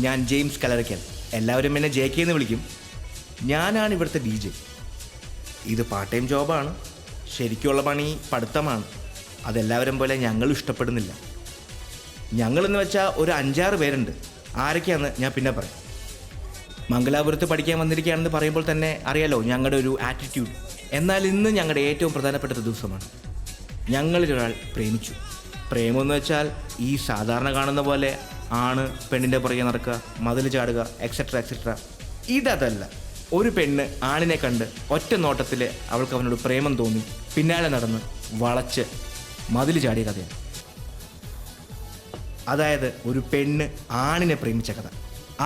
ഞാൻ ജെയിംസ് കലറയ്ക്കൽ. എല്ലാവരും എന്നെ JK എന്ന് വിളിക്കും. ഞാനാണ് ഇവിടുത്തെ DJ. ഇത് പാർട്ട് ടൈം ജോബാണ്. ശരിക്കുള്ള പണി പഠിത്തമാണ്. അതെല്ലാവരും പോലെ ഞങ്ങളും ഇഷ്ടപ്പെടുന്നില്ല. ഞങ്ങളെന്ന് വെച്ചാൽ ഒരു 5-6 പേരുണ്ട്. ആരൊക്കെയാണെന്ന് ഞാൻ പിന്നെ പറയാം. മംഗലാപുരത്ത് പഠിക്കാൻ വന്നിരിക്കുകയാണെന്ന് പറയുമ്പോൾ തന്നെ അറിയാലോ ഞങ്ങളുടെ ഒരു ആറ്റിറ്റ്യൂഡ്. എന്നാൽ ഇന്ന് ഞങ്ങളുടെ ഏറ്റവും പ്രധാനപ്പെട്ട ദിവസമാണ്. ഞങ്ങളിലൊരാൾ പ്രേമിച്ചു. പ്രേമമെന്ന് വെച്ചാൽ ഈ സാധാരണ കാണുന്ന പോലെ ആണ് പെണ്ണിൻ്റെ പുറകെ നടക്കുക, മതിൽ ചാടുക, എക്സെട്ര. ഇതല്ല. ഒരു പെണ്ണ് ആണിനെ കണ്ട് ഒറ്റ നോട്ടത്തിൽ അവൾക്ക് അവനോട് പ്രേമം തോന്നി പിന്നാലെ നടന്ന് വളച്ച് മതിൽ ചാടിയ കഥയാണ്. അതായത് ഒരു പെണ്ണ് ആണിനെ പ്രേമിച്ച കഥ.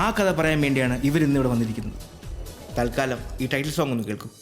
ആ കഥ പറയാൻ വേണ്ടിയാണ് ഇവരിന്നിവിടെ വന്നിരിക്കുന്നത്. തൽക്കാലം ഈ ടൈറ്റിൽ സോങ് ഒന്ന് കേൾക്കും.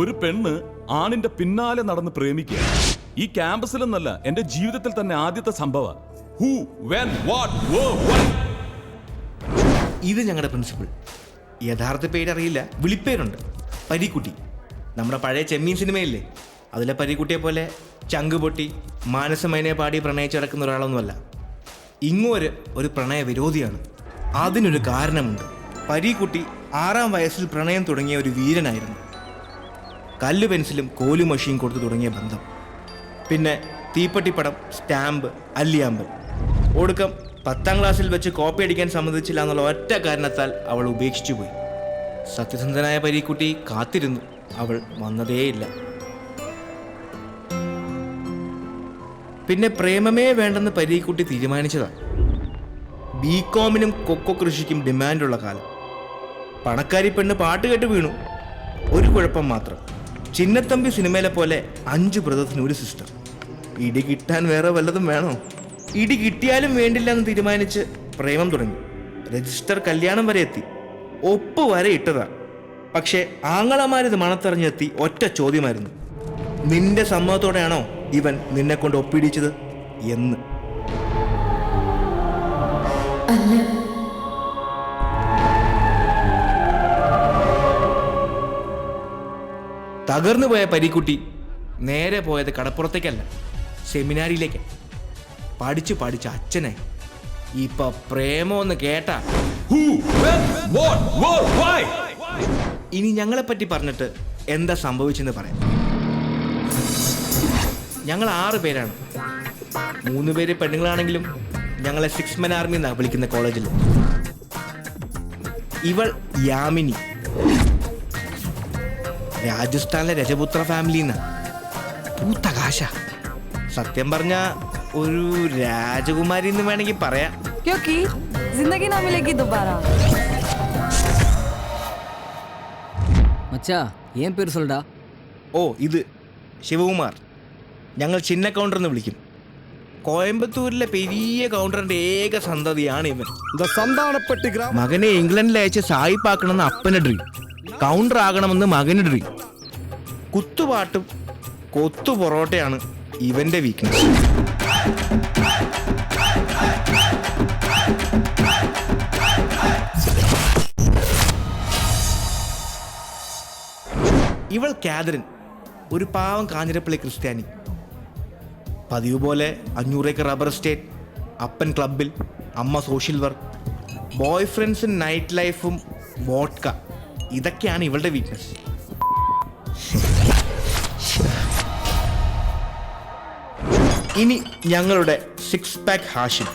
ഒരു പെണ്ണ് ആണിന്റെ പിന്നാലെ നടന്ന് പ്രേമിക്കുക ഈ ക്യാമ്പസിലെന്നല്ല എന്റെ ജീവിതത്തിൽ തന്നെ ആദ്യത്തെ സംഭവം. Who when what why. ഇത് ഞങ്ങളുടെ പ്രിൻസിപ്പൾ. യഥാർത്ഥ പേരറിയില്ല, വിളിപ്പേരുണ്ട് പരീക്കുട്ടി. നമ്മുടെ പഴയ ചെമ്മീൻ സിനിമയില്ലേ, അതിലെ പരീക്കുട്ടിയെ പോലെ ചങ്ക് പൊട്ടി മാനസമൈനെ പാടി പ്രണയിച്ചിടക്കുന്ന ഒരാളൊന്നുമല്ല. ഇങ്ങോര് ഒരു പ്രണയ വിരോധിയാണ്. അതിനൊരു കാരണമുണ്ട്. പരീക്കുട്ടി 6-ാം വയസ്സിൽ പ്രണയം തുടങ്ങിയ ഒരു വീരനായിരുന്നു. കല്ല് പെൻസിലും കോലു മഷിയും കൊടുത്തു തുടങ്ങിയ ബന്ധം. പിന്നെ തീപ്പട്ടിപ്പടം, സ്റ്റാമ്പ്, അല്ലിയാമ്പൽ. ഒടുക്കം 10-ാം ക്ലാസ്സിൽ വെച്ച് കോപ്പി അടിക്കാൻ സമ്മതിച്ചില്ല എന്നുള്ള ഒറ്റ കാരണത്താൽ അവൾ ഉപേക്ഷിച്ചു പോയി. സത്യസന്ധനായ പരീക്കുട്ടി കാത്തിരുന്നു. അവൾ വന്നതേയില്ല. പിന്നെ പ്രേമമേ വേണ്ടെന്ന് പരീക്കുട്ടി തീരുമാനിച്ചതാണ്. BCom-നും കൊക്കോ കൃഷിക്കും ഡിമാൻഡുള്ള കാലം. പണക്കാരി പെണ്ണ് പാട്ട് കേട്ട് വീണു. ഒരു കുഴപ്പം മാത്രം, ചിന്നത്തമ്പി സിനിമയിലെ പോലെ 5 ബ്രദേഴ്സിന് ഒരു സിസ്റ്റർ. ഇടി കിട്ടാൻ വേറെ വല്ലതും വേണോ? ഇടി കിട്ടിയാലും വേണ്ടില്ല എന്ന് തീരുമാനിച്ച് പ്രേമം തുടങ്ങി. രജിസ്റ്റർ കല്യാണം വരെ എത്തി, ഒപ്പ് വരെ ഇട്ടതാ. പക്ഷേ ആങ്ങളമാരിത് മണത്തറിഞ്ഞെത്തി ഒറ്റ ചോദ്യമായിരുന്നു, നിന്റെ സമ്മതത്തോടെയാണോ ഇവൻ നിന്നെ കൊണ്ട് ഒപ്പിടിച്ചത് എന്ന്. തകർന്നു പോയ പരീക്കുട്ടി നേരെ പോയത് കടപ്പുറത്തേക്കല്ല, സെമിനാരിയിലേക്ക്. പഠിച്ച് പഠിച്ച് അച്ഛനായി. ഇപ്പൊ പ്രേമോന്ന് കേട്ടാ Who, when, what, where, why? ഇനി ഞങ്ങളെപ്പറ്റി പറഞ്ഞിട്ട് എന്താ സംഭവിച്ചെന്ന് പറയാം. ഞങ്ങൾ 6 പേരാണ്. 3 പേര് പെണ്ണുങ്ങളാണെങ്കിലും ഞങ്ങളെ 6 men ആർമി എന്നാണ് വിളിക്കുന്ന കോളേജിൽ. ഇവൾ യാമിനി, രാജസ്ഥാനിലെ രജപുത്ര ഫാമിലിന്ന്. പൂത്ത കാശ. സത്യം പറഞ്ഞ ഒരു രാജകുമാരി എന്ന് വേണമെങ്കിൽ പറയാം. क्योंकि जिंदगी ना मिलेगी दोबारा. மச்சா ஏன் பேர் சொல்டா? ഓ, ഇത് ശിവകുമാർ. ഞങ്ങൾ ചിന്ന കൗണ്ടർ എന്ന് വിളിക്കും. കോയമ്പത്തൂരിലെ പെരിയ കൗണ്ടറിന്റെ ഏക സന്തതിയാണ് ഇവൻ. മകനെ ഇംഗ്ലണ്ടിൽ അയച്ച് സായിപ്പാക്കണമെന്ന് അപ്പന് ഡ്രീം, കൗണ്ടർ ആകണമെന്ന് മകന് ഡ്രീം. കുത്തുപാട്ടും കൊത്തു പൊറോട്ടയാണ് ഇവന്റെ വീക്ക്നെസ്. ഇവൾ കാതറിൻ, ഒരു പാവം കാഞ്ഞിരപ്പള്ളി ക്രിസ്ത്യാനി. പതിവ് പോലെ 500 ഏക്കർ റബ്ബർ എസ്റ്റേറ്റ്, അപ്പൻ ക്ലബിൽ, അമ്മ സോഷ്യൽ വർക്ക്, ബോയ് ഫ്രണ്ട്സും നൈറ്റ് ലൈഫും വോഡ്ക, ഇതൊക്കെയാണ് ഇവളുടെ വീക്ക്നെസ്. ഇനി ഞങ്ങളുടെ 6 പാക്ക് ഹാഷിം.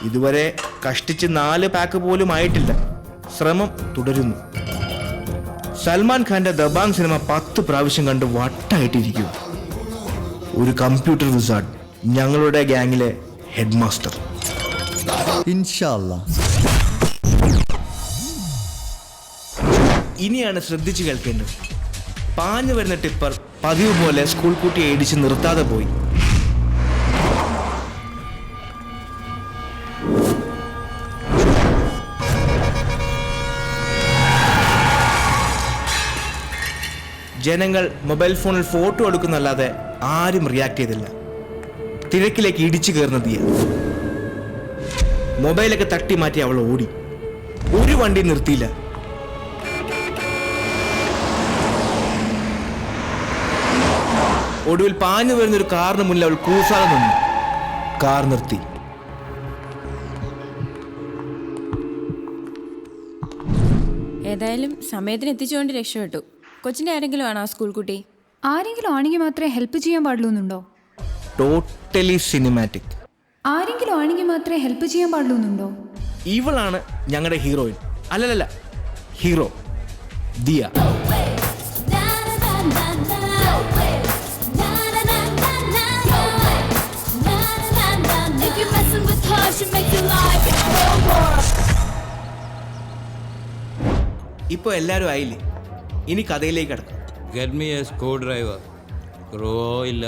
ഇതുവരെ കഷ്ടിച്ച് 4 പാക്ക് പോലും ആയിട്ടില്ല. ശ്രമം തുടരുന്നു. സൽമാൻ ഖാന്റെ ദബാങ് സിനിമ 10 പ്രാവശ്യം കണ്ട് വട്ടായിട്ടിരിക്കുക. ഒരു കമ്പ്യൂട്ടർ വിസാർഡ്, ഞങ്ങളുടെ ഗ്യാങ്ങിലെ ഹെഡ് മാസ്റ്റർ. ഇനിയാണ് ശ്രദ്ധിച്ചു കേൾക്കേണ്ടത്. പാഞ്ഞു വരുന്ന ടിപ്പർ പതിവ് പോലെ സ്കൂൾ കുട്ടിയെ ഇടിച്ച് നിർത്താതെ പോയി. ജനങ്ങൾ മൊബൈൽ ഫോണിൽ ഫോട്ടോ എടുക്കുന്നല്ലാതെ ആരും റിയാക്ട് ചെയ്തില്ല. തിരക്കിലേക്ക് ഇടിച്ചു കയറുന്ന തീയ. മൊബൈലൊക്കെ തട്ടി മാറ്റി അവൾ ഓടി. ഒരു വണ്ടി നിർത്തിയില്ല. ഒടുവിൽ പാഞ്ഞു വരുന്ന ഒരു കാറിന് മുന്നിൽ അവൾ കൂസാതെ നിന്നു. കാർ നിർത്തി. ഏതായാലും സമയത്തിന് എത്തിച്ചുകൊണ്ട് രക്ഷപ്പെട്ടു. കൊച്ചിൻ്റെ ആരെങ്കിലും ആണോ സ്കൂൾ കുട്ടി? ആരെങ്കിലും ആണെങ്കിൽ മാത്രമേ ഹെൽപ്പ് ചെയ്യാൻ പാടുള്ളൂ എന്നുണ്ടോ? Totally cinematic. ആരെങ്കിലും ആണെങ്കിൽ മാത്രമേ ഹെൽപ്പ് ചെയ്യാൻ പാടുള്ളൂ എന്നുണ്ടോ? ഇവളാണ് ഞങ്ങളുടെ ഹീറോയിൻ. അല്ലല്ല, ഹീറോ ദിയ. ഇപ്പൊ എല്ലാരും ആയില്ലേ? ഇനി കഥയിലേക്ക് കടക്കാം. Get me a screwdriver. Screw ഇല്ല.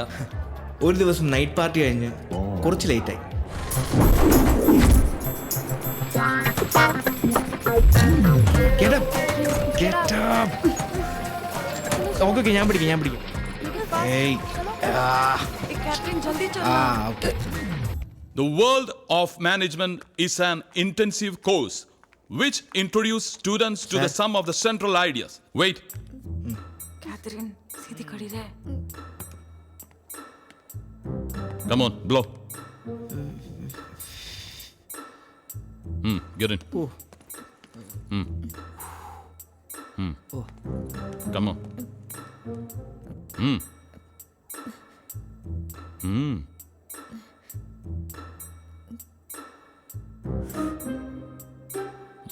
ഒരു ദിവസം നൈറ്റ് പാർട്ടി കഴിഞ്ഞ് കുറച്ച് ലേറ്റായി. ഓക്കെ, ഞാൻ പിടിക്കും. ഏയ്, okay. The world of management is an intensive course which introduces students to the sum of the central ideas. Wait. Catherine सीधी खड़ी रहे. Come on, blow. Get in. Come on.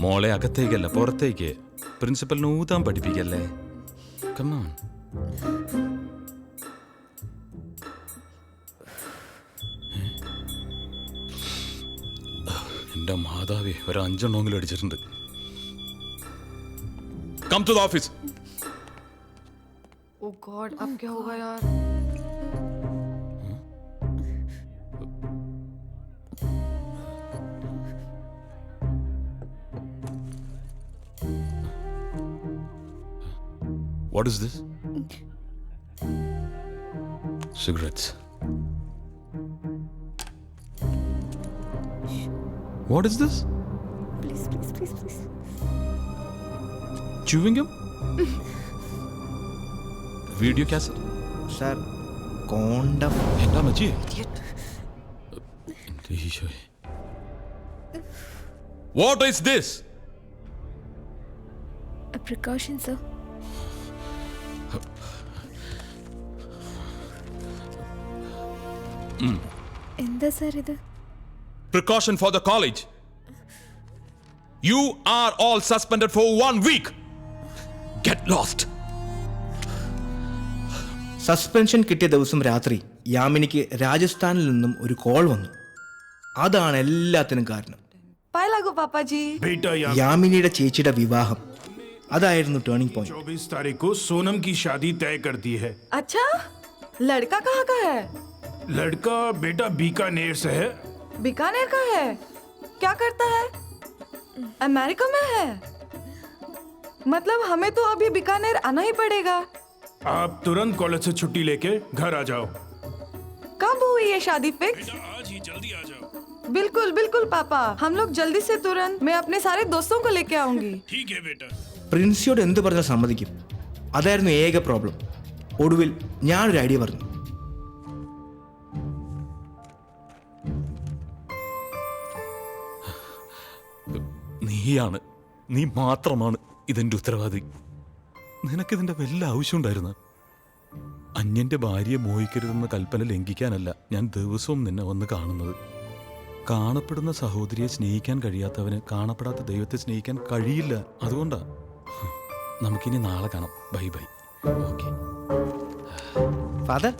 മോളെ അകത്തേക്കല്ല, പുറത്തേക്ക്. പ്രിൻസിപ്പലിന് ഊതാൻ പഠിപ്പിക്കല്ലേ. കമോൺ. എന്റെ മാതാവേ, ഒരു 5 എണ്ണമെങ്കിലും അടിച്ചിട്ടുണ്ട്. Come to the office. Oh God, अब क्या होगा यार? What is this? Cigarettes. What is this? Please. Chewing gum? Video cassette? Sir condom. എന്താ മച്ചി? എൻ്റെ ഈശോയെ. What is this? A precaution, sir. എന്താ സാർ ഇത്? Precaution for the college. You are all suspended for 1 week. Get lost. Suspension കിട്ടിയ ദിവസം രാത്രി യാമിനിക്ക് രാജസ്ഥാനിൽ നിന്നും ഒരു കോൾ വന്നു. അതാണ് എല്ലാത്തിനും കാരണം. पायला पापा जी. बेटा यहाँ യാമിനിയുടെ ചേച്ചിയുടെ വിവാഹം അതായിരുന്നു ടേണിംഗ് പോയിന്റ്. 24 तारीख को सोनम की शादी तय कर दी है. अच्छा, लड़का कहाँ का है? लड़का बेटा बीकानेर से है. बीकानेर का है. क्या करता है? अमेरिका में है. मतलब हमें तो अभी बीकानेर आना ही पड़ेगा. आप तुरंत कॉलेज से छुट्टी लेके घर आ जाओ. कब हुई ये शादी फिक्स? आज ही जल्दी आ जाओ. बिल्कुल पापा, हम लोग जल्दी से तुरंत. मैं अपने सारे दोस्तों को लेके आऊंगी. ठीक है बेटा. പ്രിൻസിയോട് എന്ത് പറഞ്ഞാൽ സമ്മതിക്കും? അതായിരുന്നു ഏക പ്രോബ്ലം. ഒടുവിൽ ഞാനൊരു ഐഡിയ പറഞ്ഞു. നീ മാത്രമാണ് ഇതിന്റെ ഉത്തരവാദി. നിനക്കിതിന്റെ വല്ല ആവശ്യമുണ്ടായിരുന്നു? അന്യന്റെ ഭാര്യയെ മോഹിക്കരുതെന്ന കൽപ്പന ലംഘിക്കാനല്ല ഞാൻ ദിവസവും നിന്നെ വന്ന് കാണുന്നത്. കാണപ്പെടുന്ന സഹോദരിയെ സ്നേഹിക്കാൻ കഴിയാത്തവന് കാണപ്പെടാത്ത ദൈവത്തെ സ്നേഹിക്കാൻ കഴിയില്ല. അതുകൊണ്ടാ. നമുക്കിനി നാളെ കാണാം. Bye bye. ഓക്കെ. ഫാദർ,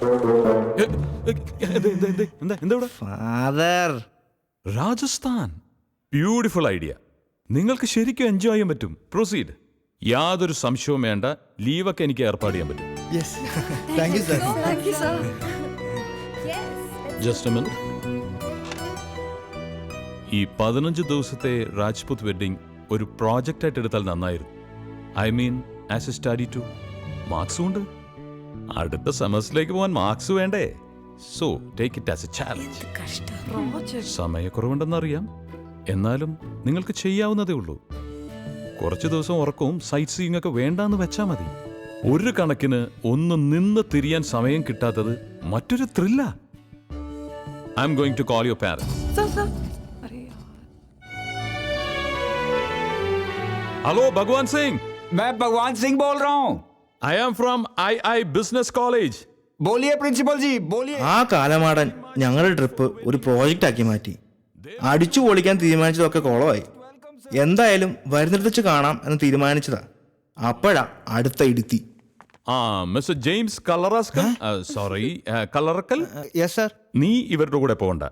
എന്താ ഫാദർ. Rajasthan beautiful idea. നിങ്ങൾക്ക് ശരിക്കും എൻജോയ് ചെയ്യാൻ പറ്റും. പ്രൊസീഡ്. യാതൊരു സംശയവും വേണ്ട. ലീവൊക്കെ എനിക്ക് ഏർപ്പാട് ചെയ്യാൻ പറ്റും. Yes, thank you sir. Thank you, sir. Just A minute. ഈ 15 ദിവസത്തെ രാജ്പുത് വെഡിങ് ഒരു പ്രോജക്റ്റ് ആയിട്ട് എടുത്താൽ നന്നായിരുന്നു. I mean as a study too. മാർക്സും ഉണ്ട്. അടുത്ത സെമസ്റ്ററിലേക്ക് പോകാൻ മാർക്സ് വേണ്ടേ? So take it as a challenge. സമയക്കുറവുണ്ടെന്നറിയാം, എന്നാലും നിങ്ങൾക്ക് ചെയ്യാവുന്നതേ ഉള്ളൂ. കുറച്ച് ദിവസം ഉറക്കവും സൈറ്റ് സീയിങ് ഒക്കെ വേണ്ടാന്ന് വെച്ചാൽ മതി. ഒരു കണക്കിന് ഒന്ന് നിന്ന് തിരിയാൻ സമയം കിട്ടാത്തത് മറ്റൊരു ത്രില്ല. I'm going to call your parents. Sir. अरे यार. हेलो भगवान सिंह. मैं भगवान सिंह बोल रहा हूँ. I am from II business college. बोलिए प्रिंसिपल जी, बोलिए. ആ കാലമാടൻ ഞങ്ങളുടെ ട്രിപ്പ് ഒരു പ്രോജക്റ്റ് ആക്കി മാറ്റി. അടിച്ചു പൊളിക്കാൻ തീരുമാനിച്ചതൊക്കെ കുളമായി. എന്തായാലും വരുന്നിടത്ത് വെച്ച് കാണാം എന്ന് തീരുമാനിച്ചതാ. അപ്പോഴാ അടുത്ത ഇടുത്തി. Mister James Kallaraskal. Sorry, Kallarakkal. Yes sir. നീ ഇവരുടെ കൂടെ പോകണ്ട.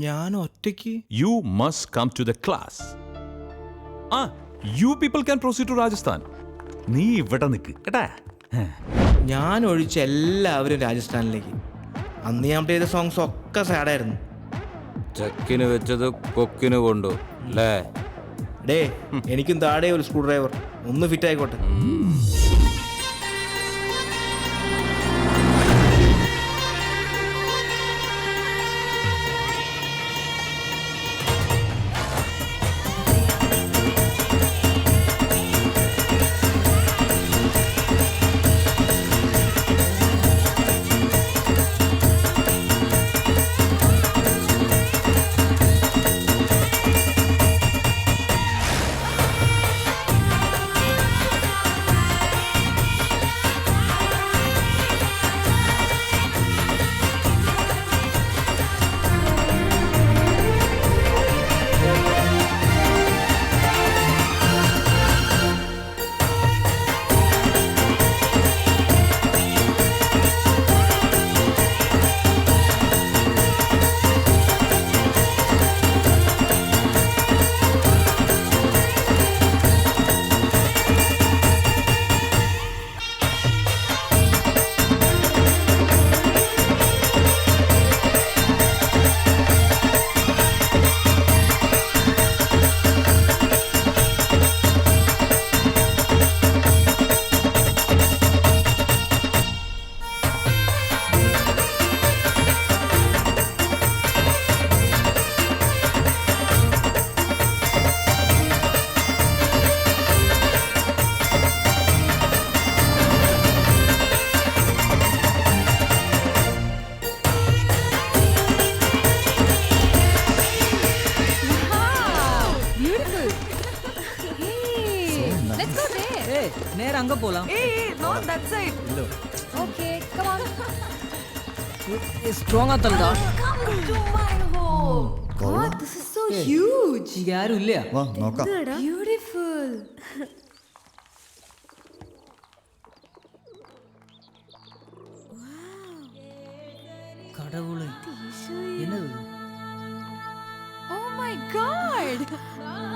ഞാൻ ഒറ്റയ്ക്ക്. You must come to the class. You people can proceed to Rajasthan. നീ ഇവിടെ നിൽക്ക് കേട്ടാ. ഞാൻ ഒഴിച്ച എല്ലാവരും രാജസ്ഥാനിലേക്ക്. അന്ന് ഞാൻ ചെയ്ത സോങ്സ് ഒക്കെ സാഡായിരുന്നു. ചക്കിന് വെച്ചത് കൊക്കിന് കൊണ്ടു അല്ലേ? ഡേ, എനിക്കും താഴെ ഒരു സ്ക്രൂ ഡ്രൈവർ ഒന്ന് ഫിറ്റ് ആയിക്കോട്ടെ. ஏய் நேரா அங்க போலாம் Hey, not that side. Okay, come on. ஸ்ட்ராங்கா தள்ளுடா Come to my home. God, this is so huge. இங்க யாரும் இல்லையா വാ നോക്കാം. Beautiful. கடவுளே என்னது Oh my God.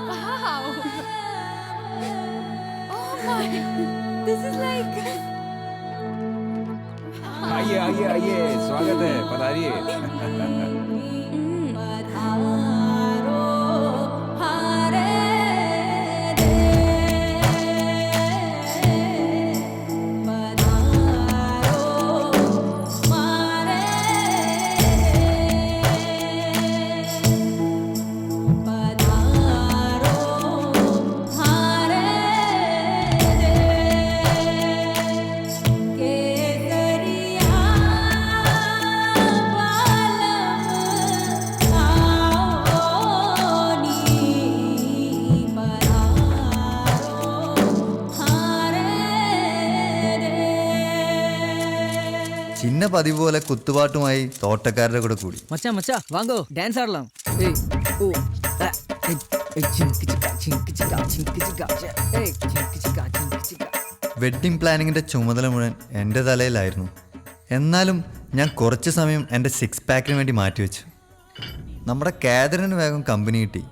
Wow. Oh my. This is like. आइए आइए आइए, स्वागत है, पधारिए। ചിന്ന പതിവ് പോലെ കുത്തുപാട്ടുമായി തോട്ടക്കാരുടെ കൂടെ കൂടി. மச்சான் மச்சான் வாங்கோ டான்ஸ் ஆடலாம் ஏய் ஓ சிங்கிச்சிக்கா சிங்கிச்சிக்கா சிங்கிச்சிக்கா ஏய் சிங்கிச்சிக்கா சிங்கிச்சிக்கா വെഡ്ഡിംഗ് പ്ലാനിങ്ങിൻ്റെ ചുമതല മുഴുവൻ എൻ്റെ തലയിലായിരുന്നു. എന്നാലും ഞാൻ കുറച്ച് സമയം എൻ്റെ 6 പാക്കിന് വേണ്ടി മാറ്റിവെച്ചു. നമ്മുടെ കാതറിന് വേഗം കമ്പനി കിട്ടി.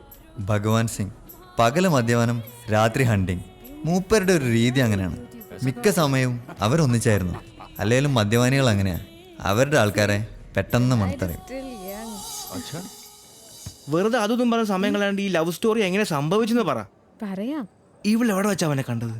ഭഗവാൻ സിംഗ് പകല് മദ്യപാനം, രാത്രി ഹണ്ടിങ്. മൂപ്പരുടെ ഒരു രീതി അങ്ങനെയാണ്. മിക്ക സമയവും അവരൊന്നിച്ചായിരുന്നു. അല്ലെങ്കിലും മദ്യപാനികൾ അങ്ങനെയാണ്, അവരുടെ ആൾക്കാരെ പെട്ടെന്ന് മണത്തറിയും. വെറുതെ അതൊന്നും പറഞ്ഞ സമയം കളയാണ്ട് ഈ ലവ് സ്റ്റോറി എങ്ങനെ സംഭവിച്ചെന്ന് പറ. പറയാം. ഇവളെവിടെ വെച്ചാ അവനെ കണ്ടത്?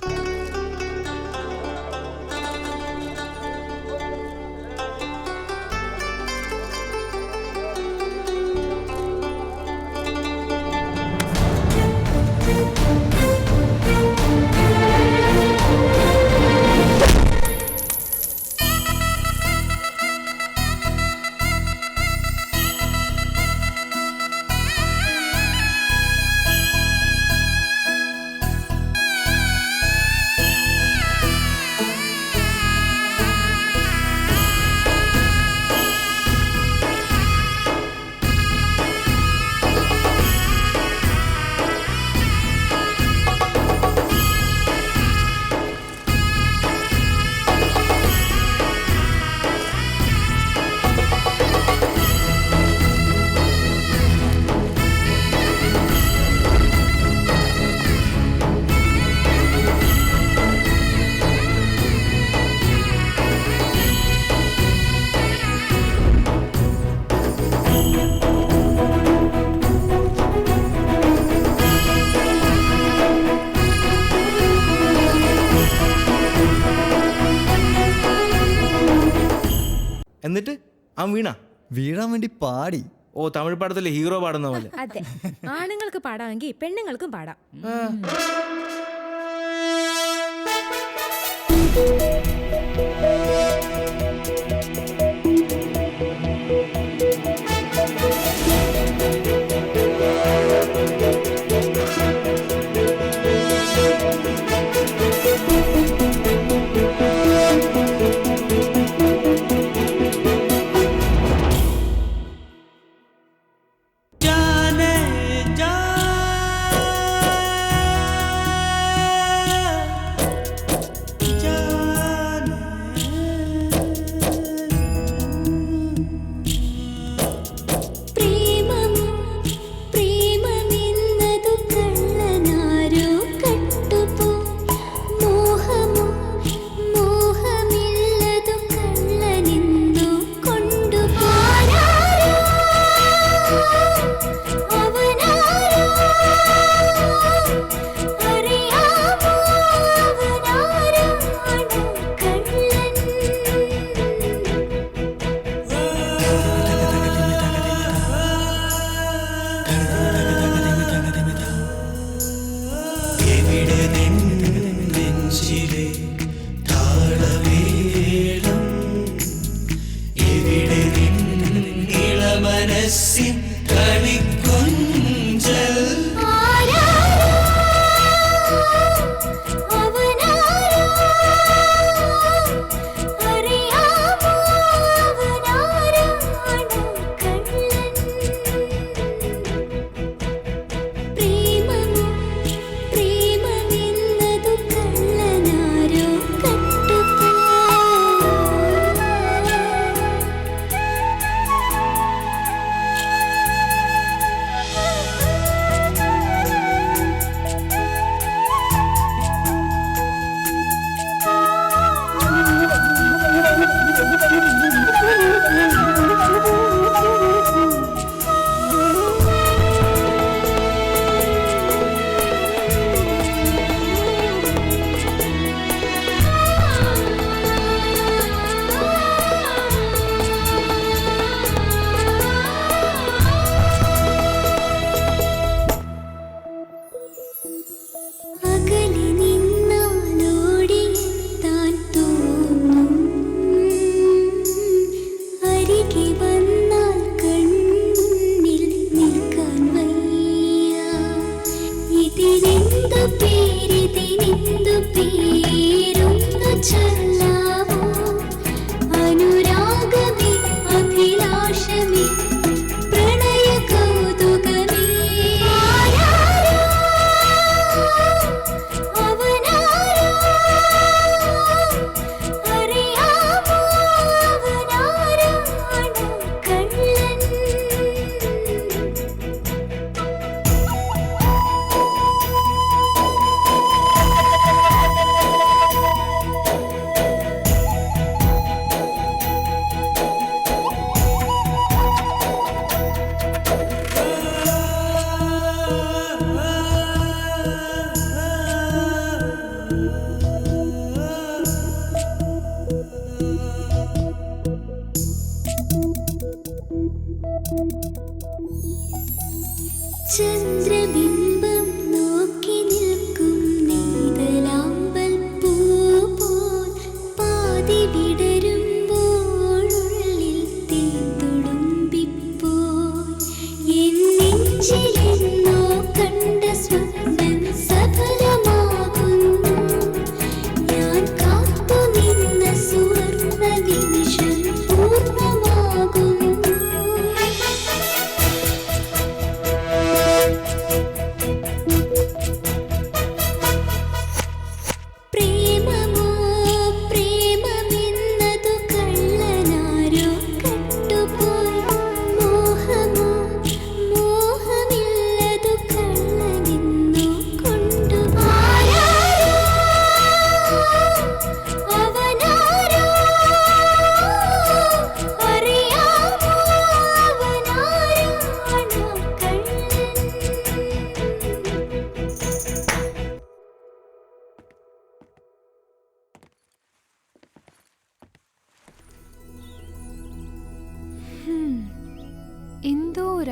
എന്നിട്ട് അവൻ വീഴാൻ വേണ്ടി പാടി. ഓ, തമിഴ് പടത്തിലെ ഹീറോ പാടുന്ന പോലെ. അതെ, ആണുങ്ങൾക്ക് പാടാമെങ്കിൽ പെണ്ണുങ്ങൾക്കും പാടാം.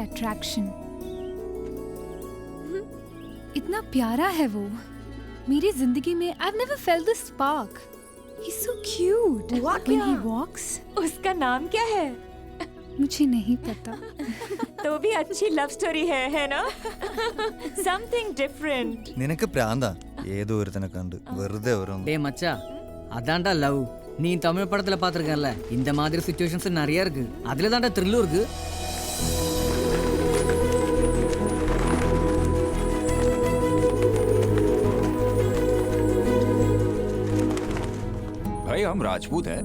अट्रैक्शन। इतना प्यारा है वो। मेरी जिंदगी में I've never felt this spark. He's so cute. When he walks. उसका नाम क्या है? मुझे नहीं पता। तो भी अच्छी लव स्टोरी है ना? Something different. നിനക്ക് പ്രാന്താ ഏതോ ഒരുത്തനെ കണ്ട് വെറുതെ ഓരോന്ന്. டே மச்சா, அதான்டா லவ். நீ தமிழ் படத்துல பாத்திருக்கல, இந்த மாதிரி சிச்சுவேஷன்ஸ் நிறைய இருக்கு. அதுல தான்டா த்ரில்லும் இருக்கு. भाई हम राजपूत हैं,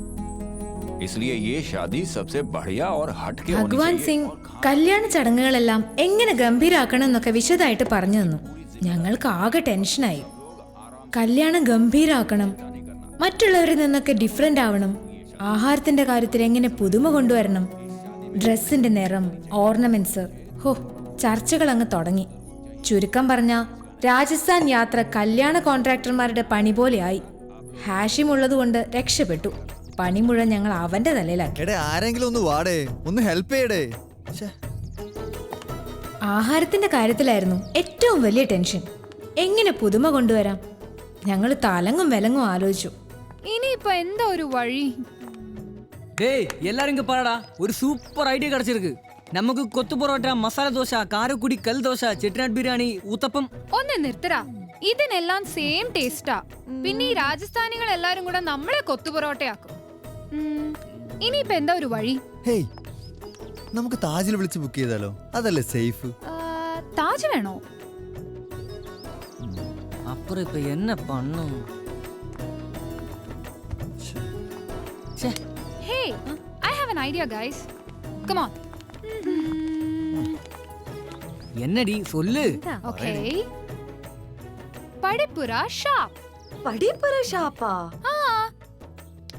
इसलिए ये शादी सबसे बढ़िया और हटके होनी ഭഗവാൻ चाहिए। സിംഗ് കല്യാണ ചടങ്ങുകളെല്ലാം എങ്ങനെ ഗംഭീരാക്കണം എന്നൊക്കെ വിശദമായിട്ട് പറഞ്ഞു തന്നു. ഞങ്ങൾക്ക് ആകെ ടെൻഷനായി. കല്യാണം ഗംഭീരാക്കണം, മറ്റുള്ളവരിൽ നിന്നൊക്കെ ഡിഫറെന്റ് ആവണം, ആഹാരത്തിന്റെ കാര്യത്തിൽ എങ്ങനെ പുതുമ കൊണ്ടുവരണം, ഡ്രസ്സിന്റെ നിറം, ഓർണമെന്റ്സ്. ഹോ, ചർച്ചകൾ അങ്ങ് തുടങ്ങി. ചുരുക്കം പറഞ്ഞ രാജസ്ഥാൻ യാത്ര കല്യാണ കോൺട്രാക്ടർമാരുടെ പണി പോലെയായി. ഹാഷിം ഉള്ളതുകൊണ്ട് രക്ഷപ്പെട്ടു. പണി മുഴുവൻ ഞങ്ങൾ അവന്റെ തലയിലാക്കി. എടേ ആരെങ്കിലും ഒന്ന് വാടേ, ഒന്ന് ഹെൽപ്പ് ചെയ്യടേ. ശ്ശേ. ആഹാരത്തിന്റെ കാര്യത്തിലായിരുന്നു ഏറ്റവും വലിയ ടെൻഷൻ. എങ്ങനെ പുതുമ കൊണ്ടുവരാം? ഞങ്ങൾ തലങ്ങും വിലങ്ങും ആലോചിച്ചു. ഇനിയിപ്പോ എന്താ ഒരു വഴി? டேய் எல்லாரும் இங்க பாருடா, ஒரு சூப்பர் ஐடியா கிடைச்சிருக்கு. நமக்கு கொத்து പൊറോട്ട, മസാല ദോശ, കാരക്കുടി, കൽ ദോശ, ചെട്ടിനാട് ബിരിയാണി, ഊത്തപ്പം. ഒന്ന് നിർത്തടാ. ഇതിനെല്ലാം സെയിം ടേസ്റ്റാ. പിന്നെ ഈ രാജസ്ഥാനികൾ എല്ലാരും കൂടെ നമ്മളെ കൊത്തു പൊറോട്ടയാക്കും. ഇനിയിപ്പോ എന്താ ഒരു വഴി? ഹേയ്, നമുക്ക് താജിൽ വിളിച്ച് ബുക്ക് ചെയ്താലോ? അതല്ലേ സേഫ്. താജ് വേണോ? அப்புறம் இப்ப என்ன பண்ணும்? Hey, I have an idea, guys. Come on. என்னடி சொல்லு. Okay. പടിപ്പുര ഷാപ്പ്. പടിപ്പുര ഷാപ്പാ?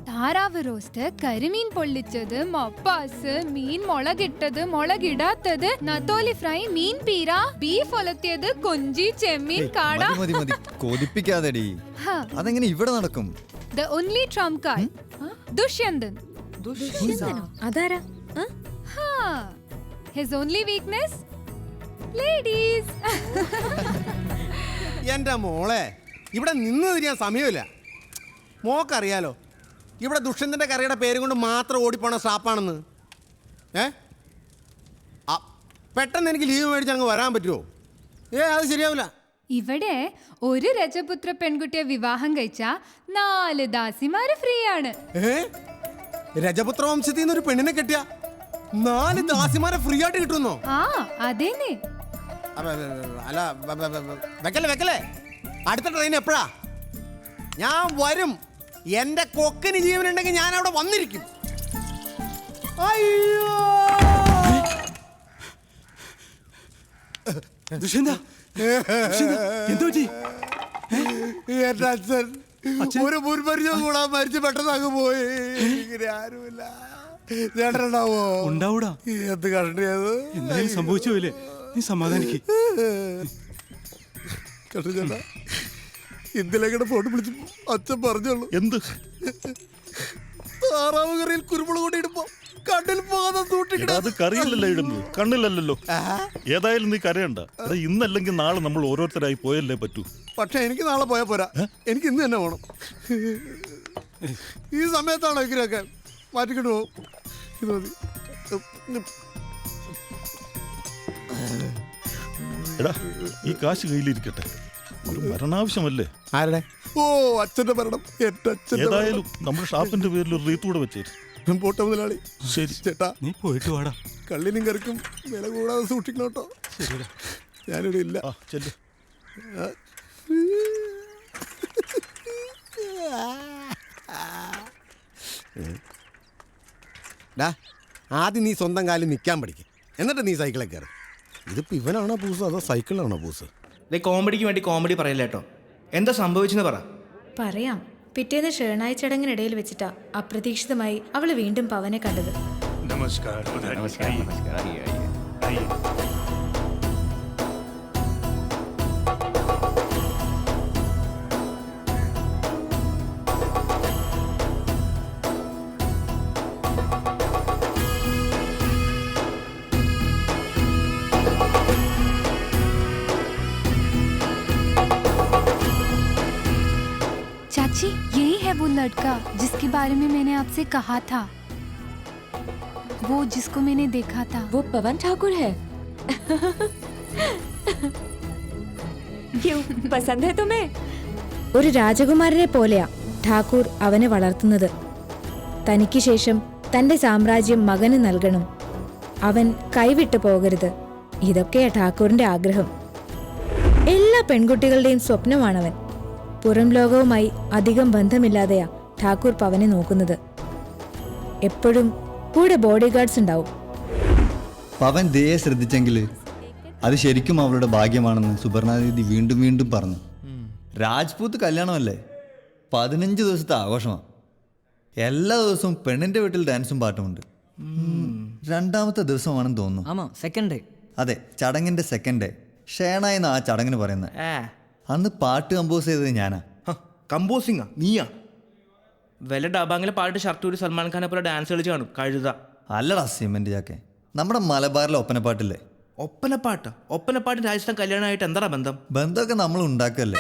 താറാവ് റോസ്റ്റ്, കരിമീൻ പൊള്ളിച്ചത്, മപ്പാസ്, മീൻ മുളകിട്ടത്, മുളകിടാത്തത്, നത്തോലി ഫ്രൈ, മീൻ പീര, ബീഫ് ഒലത്തിയത്, കൊഞ്ചി, ചെമ്മീൻ, കാട. മതി മതി, കൊതിപ്പിക്കാതെടി. അതെങ്ങനെ ഇവിടെ നടക്കും? The only trump card. Dushyanthan. അതാരാ? His only weakness? Ladies. എൻ്റെ മോളെ, ഇവിടെ നിന്ന് തിരിയാൻ സമയമില്ല. മോക്കറിയാലോ ഇവിടെ ദുഷ്യന്തൻ്റെ കറിയുടെ പേരും കൊണ്ട് മാത്രം ഓടിപ്പോണ സ്റ്റാപ്പാണെന്ന്. പെട്ടെന്ന് എനിക്ക് ലീവ് മേടിച്ച് അങ്ങ് വരാൻ പറ്റുമോ? അത് ശരിയാവില്ല. ഇവിടെ ഒരു രജപുത്ര പെൺകുട്ടിയെ വിവാഹം കഴിച്ച 4 ദാസിമാര് ഫ്രീ ആണ്. രജപുത്ര വംശത്തിൽ നിന്ന് ഒരു പെണ്ണിനെ കെട്ടിയ 4 ദാസിമാരെ ഫ്രീ ആയിട്ട് കിട്ടുന്നോ? അതേന്നെ. അല്ല, വെക്കല്ലേ. അടുത്ത ട്രെയിൻ എപ്പോഴാ? ഞാൻ വരും. എന്റെ കൊക്കിന് ജീവനുണ്ടെങ്കിൽ ഞാൻ അവിടെ വന്നിരിക്കും. അയ്യോ, എന്റെ അച്ഛൻ ഒരു മുൻപരിചയം കൂടാൻ മരിച്ചു പെട്ടെന്ന് അങ്ങ് പോയി. ഇങ്ങനെ ആരുമില്ല. ചേട്ടനുണ്ടാവോ? ഉണ്ടാവൂടാ. എന്ത് കണ്ടിയത്? എന്തായാലും സംഭവിച്ചില്ലേ? നീ സമാധാനിക്ക്. ചേട്ടാ, ഇന്നലെ ഫോട്ടോ വിളിച്ചു അച്ഛൻ പറഞ്ഞോളൂ. എന്ത്? താറാവ് കറിയിൽ കുരുമുളക് കൂടി ഇടുമ്പോ കണ്ണിൽ പോകാതെ അത് കറിയില്ലല്ലോ ഇടുന്നത്, കണ്ണിലല്ലോ. ഏതായാലും നീ കരയണ്ട. ഇന്നല്ലെങ്കിൽ നാളെ നമ്മൾ ഓരോരുത്തരായി പോയല്ലേ പറ്റൂ. പക്ഷെ എനിക്ക് നാളെ പോയാൽ പോരാ, എനിക്ക് ഇന്ന് തന്നെ പോകണം. ഈ സമയത്താണോ ഇങ്ങനെയൊക്കെ? മാറ്റിക്കൊണ്ട് പോകും. ഇത് മതി. എടാ, ഈ കാശ് കയ്യിലിരിക്കട്ടെ. ഒരു മരണാവശ്യമല്ലേ? ആരുടെ? ഓ, അച്ഛന്റെ മരണം. എന്റെ അച്ഛൻ. ഏതായാലും നമ്മുടെ ഷാപ്പിന്റെ പേരിൽ ഒരു റീത്ത് കൂടെ വെച്ചേരും. പോട്ടെ മുതലാളി. ശരി ചേട്ടാ, നീ പോയിട്ട് വാടാ. കള്ളിനും കറിക്കും വില കൂടാതെ സൂക്ഷിക്കണം കേട്ടോ. ഞാനിവിടെ ഇല്ല. ചെല്ലു. ആദ്യം നീ സ്വന്തം കാലിൽ നിൽക്കാൻ പഠിക്കും, എന്നിട്ട് നീ സൈക്കിളിൽ കയറി. ഇതിപ്പോ ഇവനാണോ പൂസ് അതോ സൈക്കിളിലാണോ പൂസ്? കോമഡിക്ക് വേണ്ടി കോമഡി പറയില്ല കേട്ടോ. എന്താ സംഭവിച്ചെന്ന് പറ. പറയാം. പിറ്റേന്ന് ഷെർണായി ചടങ്ങിനിടയിൽ വെച്ചിട്ടാ അപ്രതീക്ഷിതമായി അവള് വീണ്ടും പവനെ കണ്ടത്. നമസ്കാരം. चाची, यही है वो लड़का जिसके बारे में मैंने आपसे कहा था, वो जिसको मैंने देखा था। वो पवन ठाकुर है। क्यों, पसंद है तुम्हें? ഒരു രാജകുമാരനെ പോലെയാ ഠാക്കൂർ അവനെ വളർത്തുന്നത്. തനിക്ക് ശേഷം തന്റെ സാമ്രാജ്യം മകന് നൽകണം, അവൻ കൈവിട്ടു പോകരുത്. ഇതൊക്കെയാ ഠാക്കൂറിന്റെ ആഗ്രഹം. എല്ലാ പെൺകുട്ടികളുടെയും സ്വപ്നമാണവൻ. പുറം ലോകവുമായി അധികം ബന്ധമില്ലാതെയാ ഠാക്കൂർ പവനെ നോക്കുന്നത്. എപ്പോഴും കൂടെ ബോഡി ഗാർഡ്സ് ഉണ്ടാവും. പവൻ ദയെ ശ്രദ്ധിച്ചെങ്കിൽ അത് ശരിക്കും അവളുടെ ഭാഗ്യമാണെന്ന് സുബർണാദീദി വീണ്ടും വീണ്ടും പറഞ്ഞു. രാജ്പൂത്ത് കല്യാണമല്ലേ, 15 ദിവസത്തെ ആഘോഷമാണ്. എല്ലാ ദിവസവും പെണ്ണിന്റെ വീട്ടിൽ ഡാൻസും പാട്ടുമുണ്ട്. 2ാമത്തെ ദിവസമാണെന്ന് തോന്നുന്നു. ആമാ, സെക്കൻഡ് ഡേ. അതെ, ചടങ്ങിന്റെ സെക്കൻഡ് ഡേ. ഷേണ എന്ന ആ ചടങ്ങിന് പറയുന്നത്. അന്ന് പാട്ട് കമ്പോസ് ചെയ്തത് ഞാനാ. കമ്പോസിങ്ങാ നീയാ? വല്ല ഡബാങ്ങിലെ പാട്ട് ഷർട്ട് ഒരു സൽമാൻ ഖാനെ പോലെ ഡാൻസ് കളിച്ച് കാണും കഴുത. അല്ലടാ സിമന്റ് ചാക്കെ, നമ്മുടെ മലബാറിലെ ഒപ്പനപ്പാട്ടില്ലേ? ഒപ്പനപ്പാട്ട് രാജസ്ഥാൻ കല്യാണമായിട്ട് എന്താ ബന്ധം? ബന്ധമൊക്കെ നമ്മൾ ഉണ്ടാക്കല്ലേ.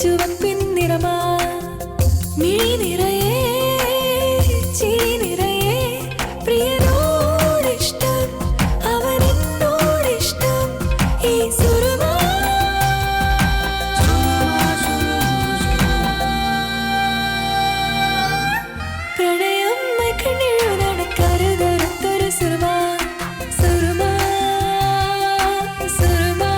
ചുവപ്പിൻ നിറമാ മിഴി നിറയെ ചിരി നിറയെ പ്രിയനോടിഷ്ടം അവനെന്നോടിഷ്ടം ഈ സുരമാ പ്രണയം മൈക്കണ്ണിഴുതാണ് കരുതരുത്തൊരു സുരമാ സുരമാ സുരമാ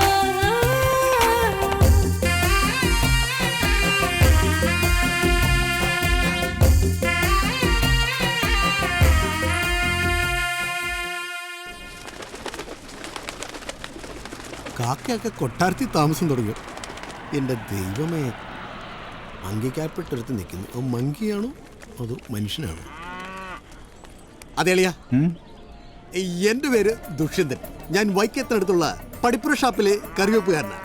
കാക്കയൊക്കെ കൊട്ടാരത്തിൽ താമസം തുടങ്ങി. എൻ്റെ ദൈവമേ, മങ്കിക്കാൽപ്പെട്ടെടുത്ത് നിൽക്കുന്നു. അത് മങ്കിയാണോ അതോ മനുഷ്യനാണോ? അതെ അളിയ, എൻ്റെ പേര് ദുഷ്യന്തൻ. ഞാൻ വൈക്കത്തിനടുത്തുള്ള പടിപ്പുര ഷാപ്പിലെ കറിവെപ്പുകാരനാണ്.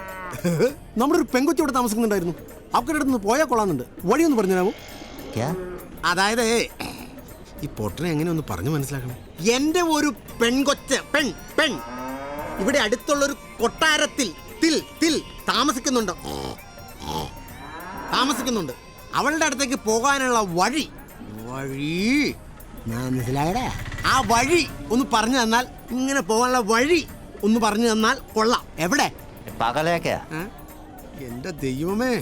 നമ്മുടെ ഒരു പെങ്കൊച്ചോടെ താമസിക്കുന്നുണ്ടായിരുന്നു. അവരുടെ അടുത്ത് നിന്ന് പോയാൽ കൊള്ളാമെന്നുണ്ട്. വഴിയൊന്ന് പറഞ്ഞു തരാമോ? അതായത് ഈ പൊട്ടനെ എങ്ങനെ ഒന്ന് പറഞ്ഞു മനസ്സിലാക്കണം. എൻ്റെ ഒരു പെൺകൊച്ച് പെൺ ഇവിടെ അടുത്തുള്ളൊരു കൊട്ടാരത്തിൽ താമസിക്കുന്നുണ്ട്. അവളുടെ അടുത്തേക്ക് പോകാനുള്ള വഴി മനസ്സിലായടേ? ആ വഴി ഒന്ന് പറഞ്ഞു തന്നാൽ, ഇങ്ങനെ പോകാനുള്ള വഴി ഒന്ന് പറഞ്ഞു തന്നാൽ കൊള്ളാം. എവിടെ? എന്റെ ദൈവമേ,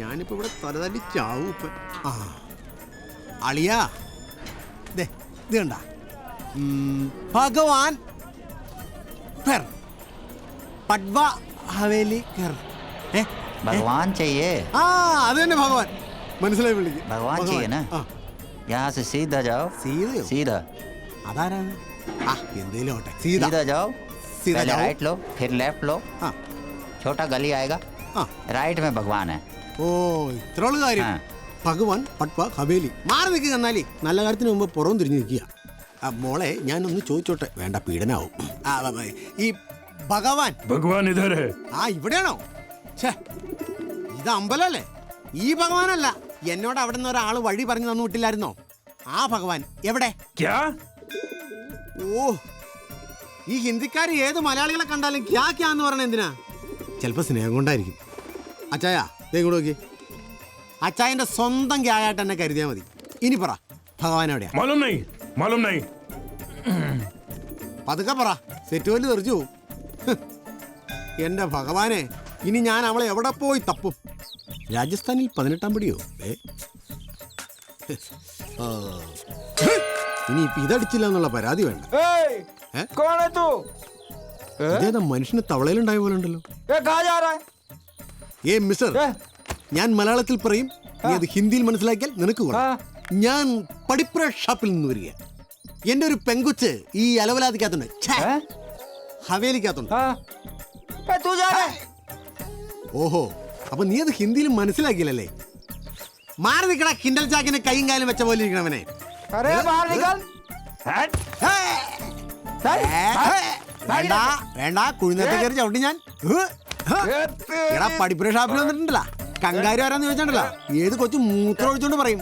ഞാനിപ്പോ ഇവിടെ തലതല്ലി ചാവും ഇപ്പൊ. ആ അളിയാ, ഇത് കണ്ട ഭഗവാൻ പട്വ ഹവേലി भगवान चाहिए। ആ അത് തന്നെ ഭഗവാൻ. മനസ്സിലായി വിളിക്കും. भगवान चाहिए ना? यहाँ से सीधा जाओ। सीधा അതാരാണ്? ആ എന്തേലും ഓട്ടെ. सीधा जाओ, सीधा पहले जाओ। राइट लो, फिर लेफ्ट लो, छोटा गली आएगा, राइट में भगवान है। ഓ ഇത്രയുള്ള കാര്യം. ഭഗവാൻ പട്വ ഹവേലി. മാറി നിൽക്കുക. എന്നാലേ നല്ല കാര്യത്തിന് മുമ്പ് പുറം തിരിഞ്ഞു നിൽക്കുക. മോളെ ഞാനൊന്ന് ചോദിച്ചോട്ടെ? വേണ്ട, പീഡനാവും. ഈ ഭഗവാൻ ഇതേ ആ ഇവിടെയാണോ? ഇത് അമ്പലല്ലേ? ഈ ഭഗവാനല്ല. എന്നോട് അവിടെ നിന്ന് ഒരാൾ വഴി പറഞ്ഞു തന്നു വിട്ടില്ലായിരുന്നോ? ആ ഭഗവാൻ എവിടെ? ഓ, ഈ ഹിന്ദിക്കാർ ഏത് മലയാളികളെ കണ്ടാലും ക്യാ ക്യാ എന്ന് പറയണ എന്തിനാ? ചിലപ്പോൾ സ്നേഹം കൊണ്ടായിരിക്കും. അച്ചായ ഇങ്ങോട്ട് നോക്കി. അച്ചായന്റെ സ്വന്തം ക്യായായിട്ട് എന്നെ കരുതിയാൽ മതി. ഇനി പറ, ഭഗവാൻ എവിടെയാ? പതുക്കെ പറ, സെറ്റുവല് തെറിച്ചു പോവും. എന്റെ ഭഗവാനെ, ഇനി ഞാൻ അവളെ എവിടെ പോയി തപ്പും? രാജസ്ഥാനിൽ 18-ാം പടിയോ? ഇനി ഇപ്പൊ ഇതടിച്ചില്ല എന്നുള്ള പരാതി വേണ്ട. ഇതേതാ മനുഷ്യന് തവളയിലുണ്ടായ പോലെ ഉണ്ടല്ലോ. ഏ മിസ്റ്റർ, ഞാൻ മലയാളത്തിൽ പറയും, നീ അത് ഹിന്ദിയിൽ മനസ്സിലാക്കിയാൽ നിനക്ക് കൊള്ളാം. ഞാൻ പടിപ്പുര ഷാപ്പിൽ നിന്ന് വരിക. എന്റെ ഒരു പെങ്കുച്ച് ഈ അലവലാതിക്കകത്തുണ്ട്, ഹവേലിക്കകത്തുണ്ട്. ഓഹോ, അപ്പൊ നീ അത് ഹിന്ദിയിൽ മനസ്സിലാക്കിയില്ലല്ലേ? മാറി നിൽക്കണ കിൻഡൽ ചാക്കിന് കൈയും കാലും വെച്ച പോലെ ഇരിക്കണവനെ. വേണ്ട, കുഴിനത്തെ കയറി ചവിട്ടി ഞാൻ. എടാ, പടിപ്പുര ഷാപ്പിൽ വന്നിട്ടുണ്ടല്ലോ, കങ്കാരി ആരാന്ന് ചോദിച്ചിട്ടുണ്ടല്ലോ, ഏത് കൊച്ചു മൂത്രം ഒഴിച്ചോണ്ട് പറയും.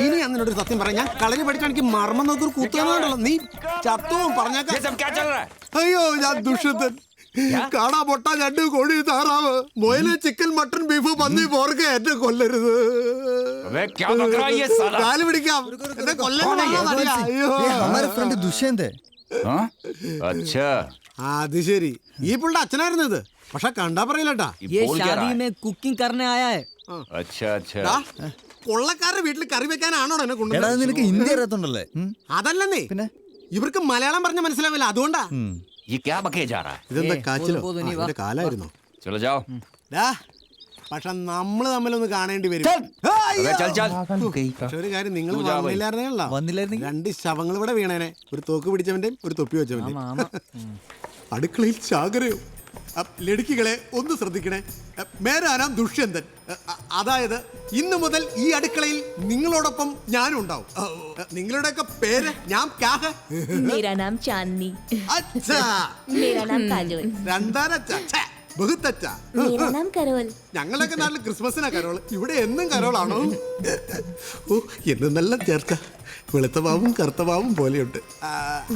ഇനി എന്നോട് സത്യം പറയാം, ഞാൻ കളരി പഠിക്കാൻ എനിക്ക് മർമ്മം നോക്കൊരു കൂത്തുണ്ടല്ലോ. നീ ചത്തവും പറഞ്ഞേക്കാം. അയ്യോ, ഞാൻ ദുഷ്യന്തൻ. കാടാ, പൊട്ട, ഞണ്ട്, കോഴി, താറാവ്, മുയല്, ചിക്കൻ, മട്ടൺ, ബീഫ്, പന്നി, പോർക്ക് എന്നെ കൊല്ലരുത്. കാല് പിടിക്കാം, എന്നെ കൊല്ലരുത്. ദുഷ്യന്തേ. അത് ശരി, ഈ പുള്ളിയുടെ അച്ഛനായിരുന്നു ഇത്. പക്ഷെ കണ്ടാ പറയില്ലട്ടാ. കുക്കിംഗ് करने आया है। കൊള്ളക്കാരുടെ വീട്ടിൽ കറി വെക്കാനാണോ എന്നെ കൊണ്ടുപോകുന്നത്? നിനക്ക് ഹിന്ദി അറിയാത്തോണ്ടല്ലേ? അതല്ലെന്നേ, ഇവർക്ക് മലയാളം പറഞ്ഞ മനസ്സിലാവില്ല, അതുകൊണ്ടാ. ഇതെന്താ കാച്ചിലോ? ഇതിന്റെ കാലായിരുന്നോ? പക്ഷെ നമ്മള് തമ്മിലൊന്ന് കാണേണ്ടി വരും. പക്ഷെ ഒരു കാര്യം, നിങ്ങൾ വന്നില്ലായിരുന്നല്ലോ, 2 ശവങ്ങൾ ഇവിടെ വീണേനെ. ഒരു തോക്ക് പിടിച്ചവന്റെയും ഒരു തൊപ്പി വെച്ചവന്റെയും. അടുക്കളയിൽ ചാകരയോ? ലടുക്കികളെ ഒന്ന് ശ്രദ്ധിക്കണേ. മേരാ നാം ദുഷ്യന്തൻ. അതായത് ഇന്നു മുതൽ ഈ അടുക്കളയിൽ നിങ്ങളോടൊപ്പം ഞാനും ഉണ്ടാവും. നിങ്ങളുടെയൊക്കെ പേര്? ഞാൻ मेरा नाम चांदनी। അച്ഛാ, मेरा नाम काजोल। രണ്ടാനച്ഛാ, ബഹുത്തച്ഛ. मेरा नाम करोल। ഞങ്ങളൊക്കെ നാട്ടിൽ ക്രിസ്മസിനാ കരോള്, ഇവിടെ എന്നും കരോളാണോ? ഓ, എന്നും നല്ല ചേർച്ച. വെളുത്ത പാവും കറുത്ത പാവും പോലെയുണ്ട്.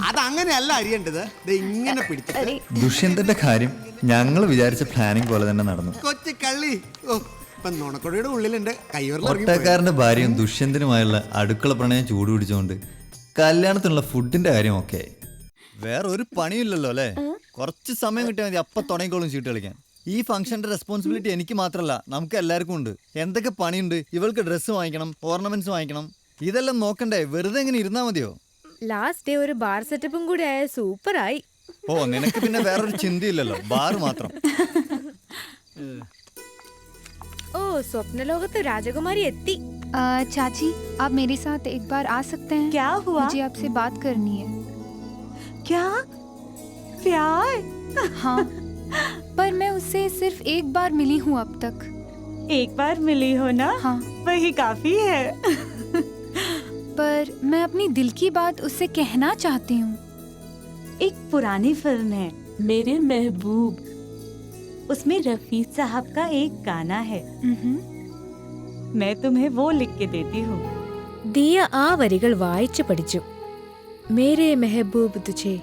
അതങ്ങനെയല്ല അറിയേണ്ടത്, ഇങ്ങനെ പിടിച്ചിട്ട്. ദുഷ്യന്തന്റെ കാര്യം ഞങ്ങൾ വിചാരിച്ച പ്ലാനിങ് പോലെ തന്നെ നടന്നു. കൊച്ചു കള്ളി. ഓ, ഇപ്പൊ നുണക്കൊടിയുടെ ഉള്ളിലുണ്ട് കയ്യൂറിൽ ഒട്ടക്കാരന്റെ ഭാര്യയും ദുഷ്യന്തനുമായുള്ള അടുക്കള പ്രണയം ചൂടുപിടിച്ചുകൊണ്ട് കല്യാണത്തിനുള്ള ഫുഡിന്റെ കാര്യമൊക്കെ വേറെ ഒരു പണിയില്ലല്ലോ അല്ലേ? കുറച്ച് സമയം കിട്ടിയാൽ മതി, അപ്പൊ തുടങ്ങിക്കോളും ചീട്ട് കളിക്കാൻ. ഈ ഫംഗ്ഷന്റെ റെസ്പോൺസിബിലിറ്റി എനിക്ക് മാത്രമല്ല, നമുക്ക് എല്ലാവർക്കും ഉണ്ട്. എന്തൊക്കെ പണിയുണ്ട്, ഇവൾക്ക് ഡ്രസ്സ് വാങ്ങിക്കണം, ഓർണമെന്റ്സ് വാങ്ങിക്കണം, ഇതെല്ലാം നോക്കണ്ടേ? വെറുതെ എങ്ങനെ ഇരുന്നാ മതിയോ? ലാസ്റ്റ് ഡേ ഒരു ബാർ സെറ്റപ്പും കൂടി ആയ സൂപ്പറായി. ഓ, നിനക്ക് പിന്നെ വേറൊരു ചിന്തയില്ലല്ലോ, ബാർ മാത്രം. ഓ, സ്വപ്നലോകത്ത് രാജകുമാരി എത്തി. चाची आप मेरे साथ एक बार आ सकते हैं? क्या हुआ? मुझे आपसे बात करनी है. क्या प्यार? हाँ, पर मैं उससे सिर्फ एक बार मिली हूँ अब तक. एक बार मिली हो ना? हाँ. वही काफी है. पर मैं अपनी दिल की बात उससे कहना चाहती हूँ. एक पुरानी फिल्म है मेरे महबूब, उसमें रफी साहब का एक गाना है. मैं तुम्हें वो लिख के देती हूँ. ദിയ ആ വരികൾ വായിച്ചു പഠിച്ചു. മേരെ മെഹബൂബ് തുझे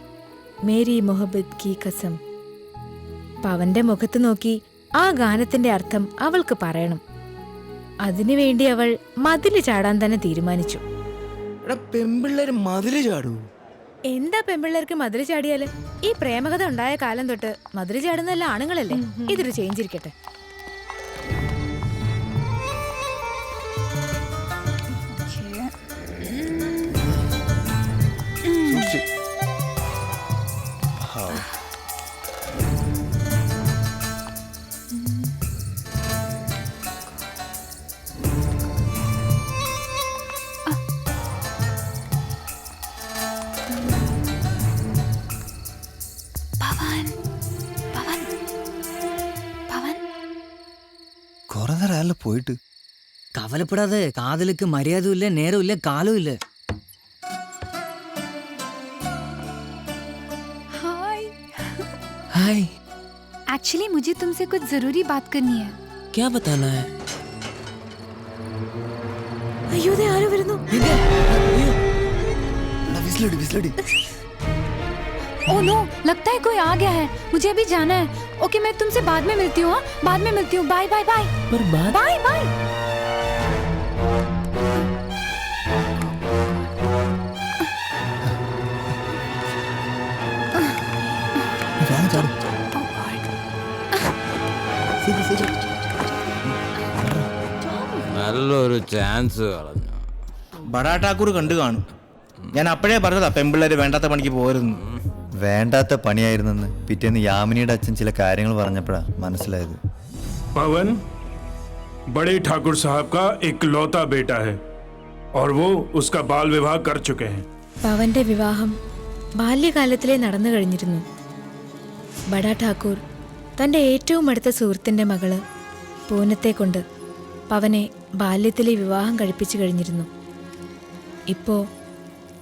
മേരി മൊഹബത്ത് കി കസം. പവന്റെ മുഖത്ത് നോക്കി ആ ഗാനത്തിന്റെ അർത്ഥം അവൾക്ക് പറയണം. അതിനുവേണ്ടി അവൾ മതില് ചാടാൻ തന്നെ തീരുമാനിച്ചു. പെമ്പിള്ളേര് മതില് ചാടൂ? എന്താ പെമ്പിള്ളേർക്ക് മതില് ചാടിയാല്? ഈ പ്രേമകഥ ഉണ്ടായ കാലം തൊട്ട് മതില് ചാടുന്നല്ല ആണുങ്ങളല്ലേ. ഇതൊരു ചേഞ്ച് ഇരിക്കട്ടെ. കുറെ നേരം പോയിട്ട്. കവലപ്പെടാതെ, കാതലുക്ക് മര്യാദയും ഇല്ല, നേരവും ഇല്ല, കാലവും ഇല്ല. हाय. हाय, एक्चुअली मुझे तुमसे कुछ जरूरी बात करनी है. क्या बताना है? അയ്യോ, ദേ ആരോ വരുന്നു. ओह नो, लगता है कोई आ गया है. मुझे अभी जाना है. ओके, मैं तुमसे बाद में मिलती हूँ. बाद में मिलती हूँ. Bye bye bye. पर बात बाय बाय. നല്ലൊരു ചാൻസ് കളഞ്ഞു. ബഡാ ഠാക്കൂർ കണ്ടു കാണും. ഞാൻ അപ്പോഴേ പറഞ്ഞതാ പെമ്പിള്ളേര് വേണ്ടാത്ത പണിക്ക് പോരുന്നു. വേണ്ടാത്ത പണിയായിരുന്നെന്ന് പിറ്റേന്ന് യാമിനിയുടെ അച്ഛൻ ചില കാര്യങ്ങൾ പറഞ്ഞപ്പോഴാ മനസ്സിലായത്. पवन बड़े ठाकुर साहब का इकलौता बेटा है और वो उसका बाल विवाह कर चुके हैं. പവന്റെ വിവാഹം ബാല്യകാലത്തിലേ നടന്നു കഴിഞ്ഞിരുന്നു. ബഡാ ഠാക്കൂർ തന്റെ ഏറ്റവും അടുത്ത സുഹൃത്തിന്റെ മകള് പൂനത്തെ കൊണ്ട് പവനെ ബാല്യത്തിലെ വിവാഹം കഴിപ്പിച്ചു കഴിഞ്ഞിരുന്നു. ഇപ്പോ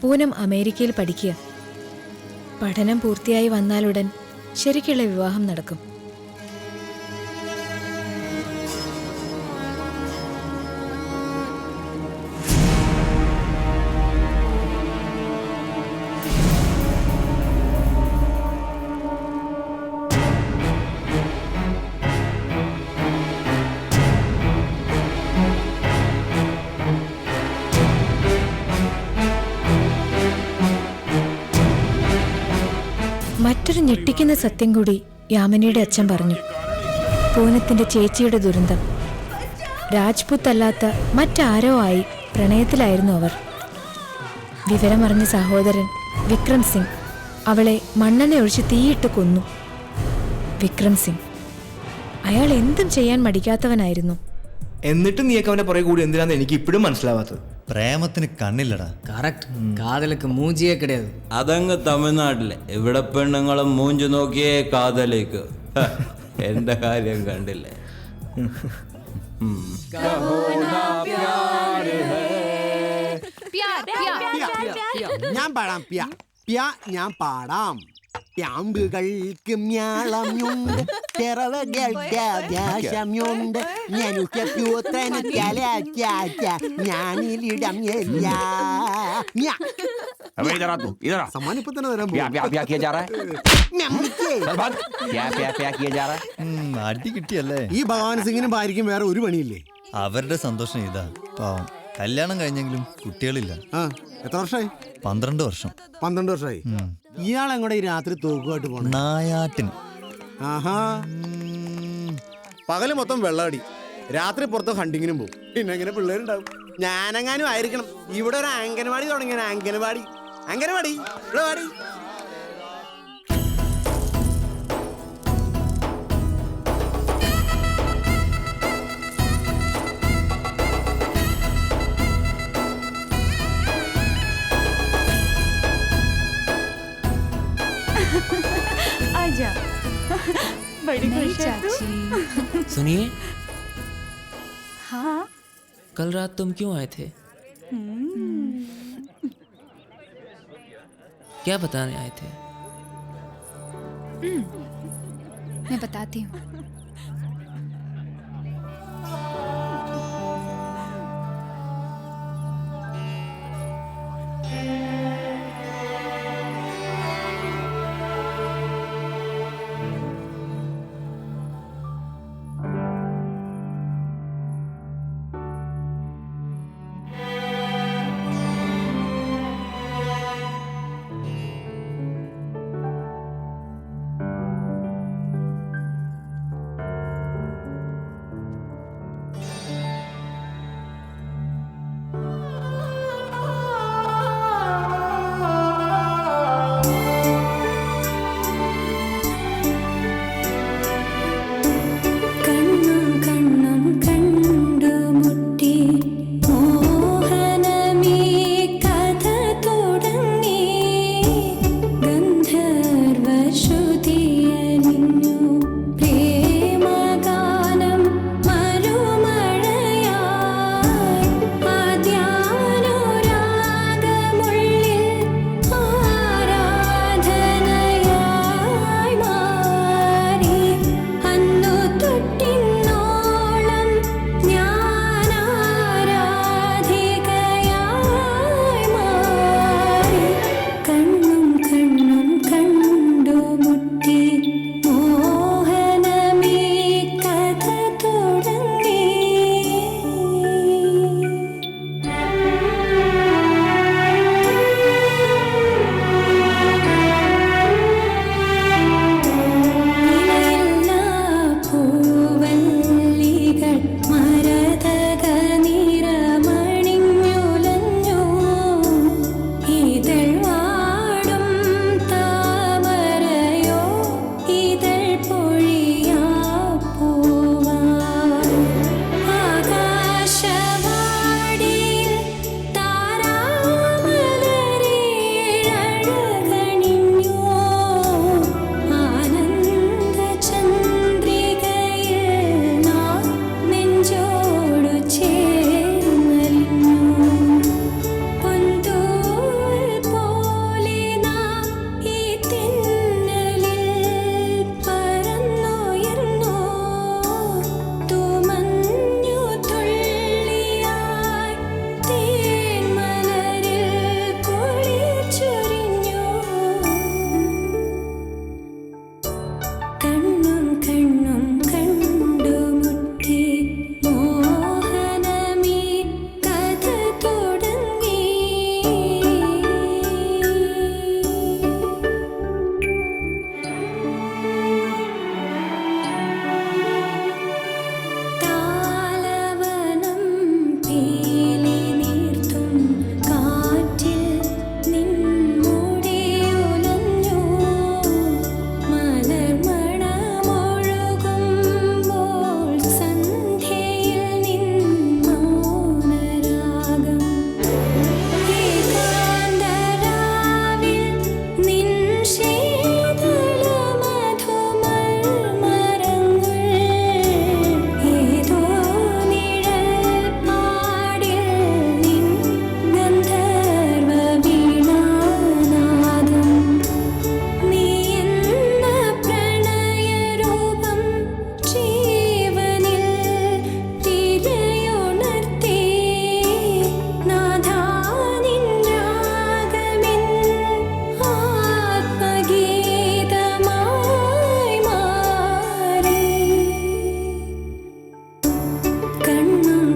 പൂനം അമേരിക്കയിൽ പഠിക്കുക. പഠനം പൂർത്തിയായി വന്നാലുടൻ ശരിക്കുള്ള വിവാഹം നടക്കും. മറ്റൊരു ഞെട്ടിക്കുന്ന സത്യം കൂടി യാമിനിയുടെ അച്ഛൻ പറഞ്ഞു. പൂനത്തിന്റെ ചേച്ചിയുടെ ദുരന്തം. രാജ്പുത്ത് അല്ലാത്ത മറ്റാരോ ആയി പ്രണയത്തിലായിരുന്നു അവർ. വിവരമറിഞ്ഞ സഹോദരൻ വിക്രം സിംഗ് അവളെ മണ്ണെണ്ണ ഒഴിച്ച് തീയിട്ട് കൊന്നു. വിക്രം സിംഗ് അയാൾ എന്തും ചെയ്യാൻ മടിക്കാത്തവനായിരുന്നു. എന്നിട്ട് നീയൊക്കെ അവന്റെ പുറകെ കൂടി എന്തിനാന്ന് എനിക്ക് ഇപ്പോഴും മനസ്സിലാവാത്തത്. പ്രേമത്തിന് കണ്ണില്ലടാ. കറക്റ്റ്. കാതലുക്ക് മൂഞ്ചിയേ കിടயாது. അതങ്ങ് തമിഴ്നാട്ടിലെ. ഇവിടെ പെണ്ണുങ്ങളെ മൂഞ്ചു നോക്കിയേ കാതലേക്ക്. എന്റെ കാര്യം കണ്ടില്ലേ? ഞാൻ പാടാം. ഞാൻ പാടാം. പ്യാമ്പുകൾക്ക് മ്യാളമുണ്ട്, പിറവകൾക്ക് ആകാശമുണ്ട്, ഞാനിലിടം अबे इधर आ तू, इधर आ। सम्मान ഇപ്പൊ തന്നെ തരാൻ प्या प्या प्या किया जा रहा है। चल भाग। प्या प्या प्या किया जा रहा है। അടി കിട്ടിയല്ലേ? ഈ ഭഗവാൻ സിംഗിനും ഭാര്യയ്ക്കും വേറെ ഒരു പണിയില്ലേ? അവരുടെ സന്തോഷം ഇതാ. പാവം കല്യാണം കഴിഞ്ഞെങ്കിലും കുട്ടികളില്ല. എത്ര വർഷമായി? 12 വർഷം. 12 വർഷമായി. ഇയാൾ എങ്ങോട്ട് ഈ രാത്രി തോക്കുമായിട്ട് പോകണം? നായാട്ടിന്. ആഹാ, പകല് മൊത്തം വെള്ളമടി, രാത്രി പുറത്ത് ഹണ്ടിങ്ങിനും പോകും. പിന്നെ എങ്ങനെ പിള്ളേരുണ്ടാവും? ഞാനെങ്ങാനും ആയിരിക്കണം ഇവിടെ ഒരു അംഗനവാടി തുടങ്ങിയ. അംഗനവാടി അംഗനവാടി ഇവിടെ വാടി. आजा बड़ी खुश है तू? सुनिए, हाँ कल रात तुम क्यों आए थे? क्या बताने आए थे? मैं बताती हूँ.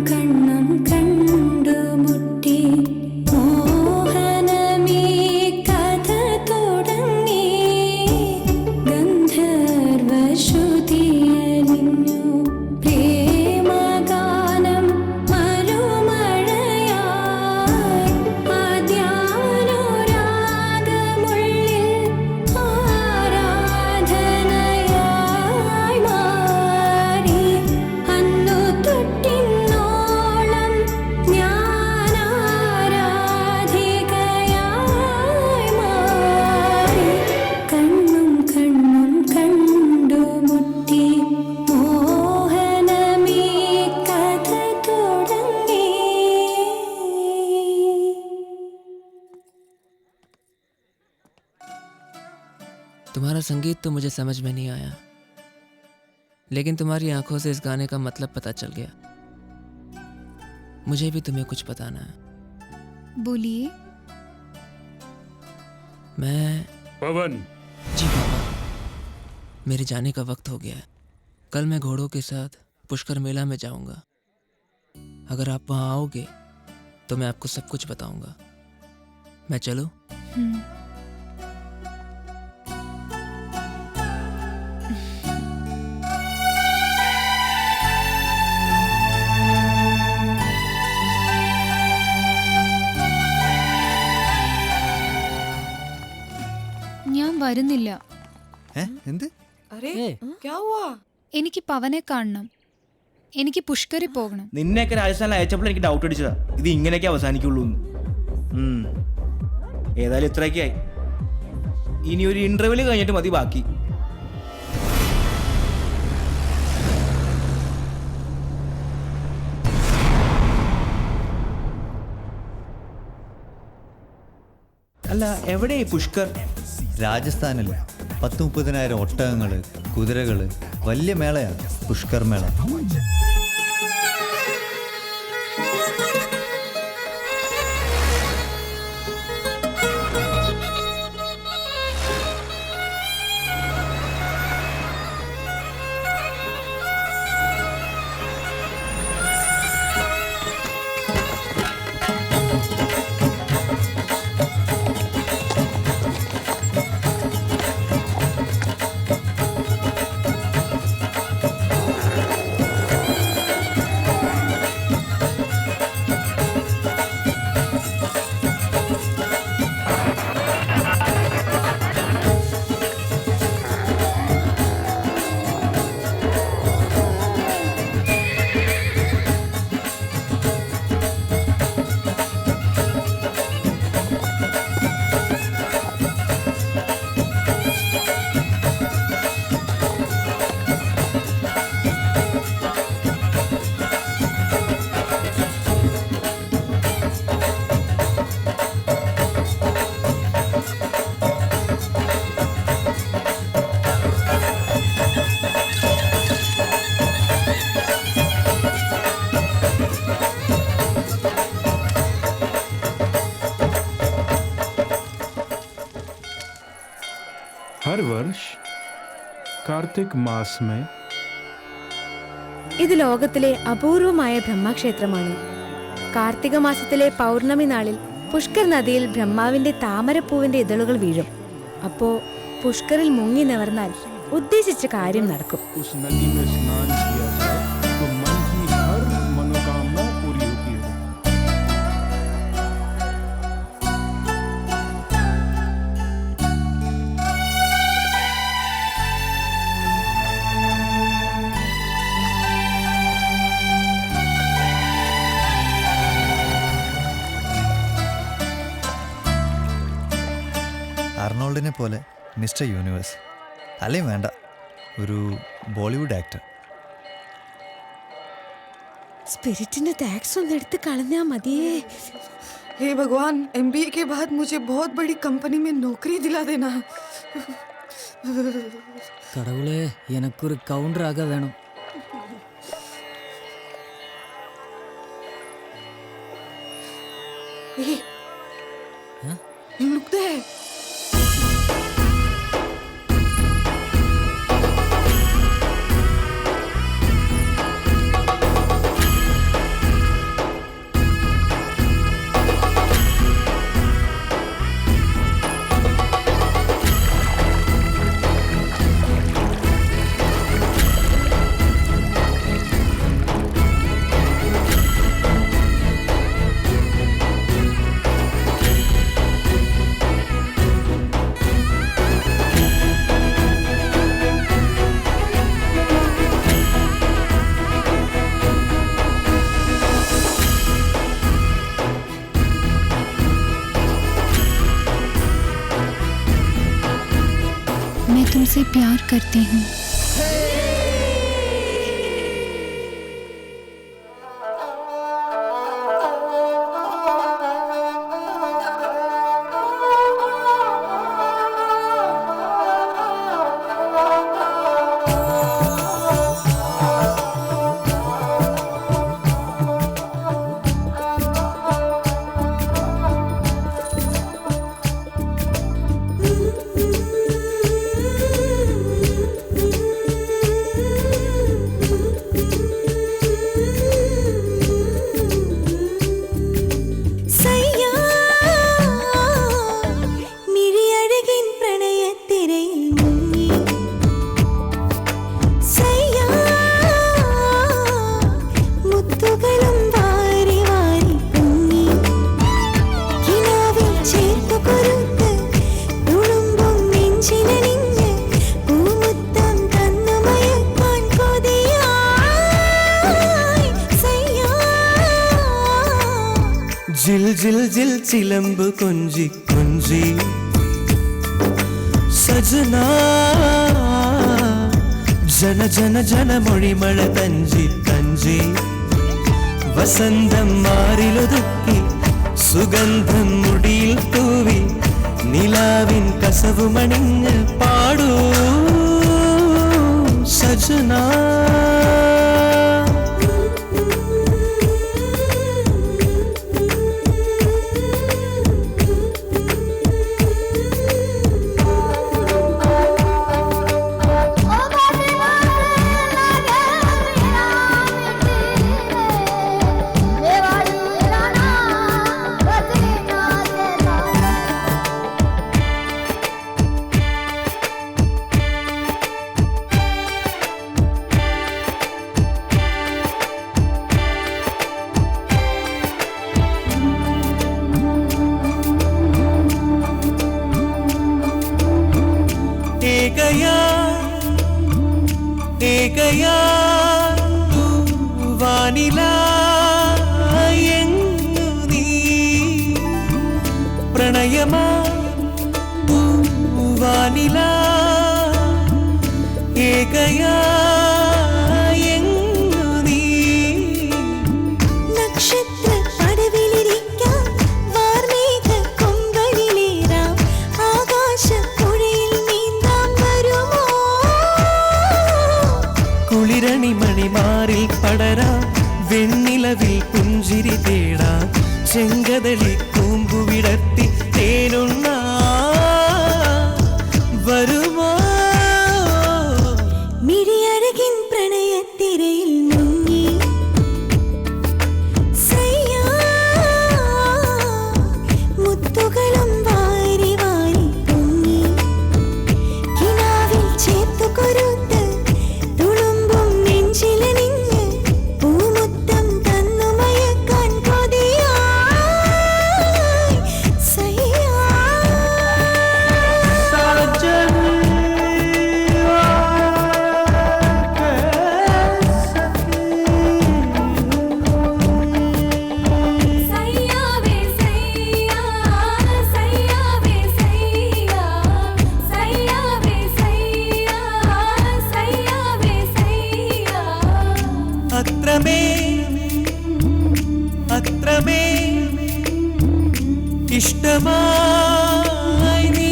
കണ്ണും കണ്ടുമുട്ടി മോഹനമേ കഥ തുടങ്ങി ഗന്ധർവശ്രുതിയലിഞ്ഞു പ്രേമഗാനം മരുമഴയായി ആദ്യാനുരാഗമുള്ളിൽ ആരാധനയായി മാറി അന്നു തൊട്ടിന്നോളം ഞാൻ ആരാധികയായി മാറി കണ്ണും കണ്ണും കണ്ടുമുട്ടി മോഹനമേ കഥ തുടങ്ങി. तुम्हारा संगीत तो मुझे समझ में नहीं आया, लेकिन तुम्हारी आंखों से इस गाने का मतलब पता चल गया. मुझे भी तुम्हें कुछ बताना है. बोलिए. मैं पवन. जी पापा, मेरे जाने का वक्त हो गया है. कल मैं घोड़ों के साथ पुष्कर मेला में जाऊंगा. अगर आप वहां आओगे तो मैं आपको सब कुछ बताऊंगा. मैं चलूं? ഞാൻ വരുന്നില്ല. എന്ത്? എനിക്ക് പവനെ കാണണം. എനിക്ക് പുഷ്കറിൽ പോകണം. നിന്നെയൊക്കെ രാജസ്ഥാനിൽ അയച്ചപ്പോൾ എനിക്ക് ഡൗട്ട് അടിച്ചതാ ഇത് ഇങ്ങനെയൊക്കെ അവസാനിക്കുള്ളൂ എന്ന്. ഏതായാലും ഇത്രയൊക്കെ ആയി. ഇനി ഒരു ഇന്റർവ്യൂല് കഴിഞ്ഞിട്ട് മതി ബാക്കി. അല്ല എവിടെയായി പുഷ്കർ? രാജസ്ഥാനിൽ 10-30,000 ഒട്ടകങ്ങള്, കുതിരകള്, വലിയ മേളയാണ് പുഷ്കർ മേള. हर वर्ष कार्तिक मास में ഇത് ലോകത്തിലെ അപൂർവമായ ബ്രഹ്മക്ഷേത്രമാണ്. കാർത്തിക മാസത്തിലെ പൗർണമി നാളിൽ പുഷ്കർ നദിയിൽ ബ്രഹ്മാവിന്റെ താമരപ്പൂവിന്റെ ഇതളുകൾ വീഴും. അപ്പോ പുഷ്കറിൽ മുങ്ങി നിവർന്നാൽ ഉദ്ദേശിച്ച കാര്യം നടക്കും. उस नदी में स्नान किया जाए तो मन की हर मनोकामना पूरी होती है. അർണോൾഡിനെ പോലെ മിസ്റ്റർ യൂണിവേഴ്സ് അല്ലെങ്കിൽ വേണ്ട, ഒരു ബോളിവുഡ് ആക്ടർ. സ്പിരിറ്റിന്റെ ടാക്സ് ഒന്ന് എടുത്ത് കളഞ്ഞാ മതിയേ. हे भगवान, MBA के बाद मुझे बहुत बड़ी कंपनी में नौकरी दिला देना. கடவுளே, எனக்கு ஒரு கவுண்டராக வேணும். Hey, look there. तुमसे प्यार करती हूँ। ജിൽ ജിൽ ജിൽ ചിലമ്പ് കൊഞ്ചി കൊഞ്ചി സജന ജന ജന ജന മൊഴിമഴ തഞ്ചി തഞ്ചി വസന്തം മാറിലൊതുക്കി സുഗന്ധം മുടിയിൽ തൂവി നിലാവിൻ കസവുമണിഞ്ഞ് പാടൂ സജന. ഏകയാ വാനിലായെങ്ങു നീ പ്രണയമാ വാനിലാ ഏകയായെങ്ങു നീ നക്ഷത്ര പടവിലിരിക്കാം വാർമേഘ കൊമ്പനിലേറാം ആകാശപ്പുഴയിൽ നീന്താൻ വരുമോ കുളിരണി മണിമാറിൽ പടരാം വെണ്ണിലവിൽ പുഞ്ചിരി തേടാം ചെങ്കതളി കൂമ്പുവിടർത്തി തേനുണ്ണ വരുമോ മിഴിയഴകിൻ പ്രണയത്തിരയിൽ മുങ്ങി സയ്യാ മുത്തുകളും വാരി വാരി പൊങ്ങി കിനാവിൽ ചേർത്തു കൊരുത്ത് തുളുമ്പും നെഞ്ചിലണിഞ്ഞ് പൂമുത്തം തന്നു മയക്കാൻ കൊതിയായി സയ്യാ. അത്രമേ ഇഷ്ടമായി നീ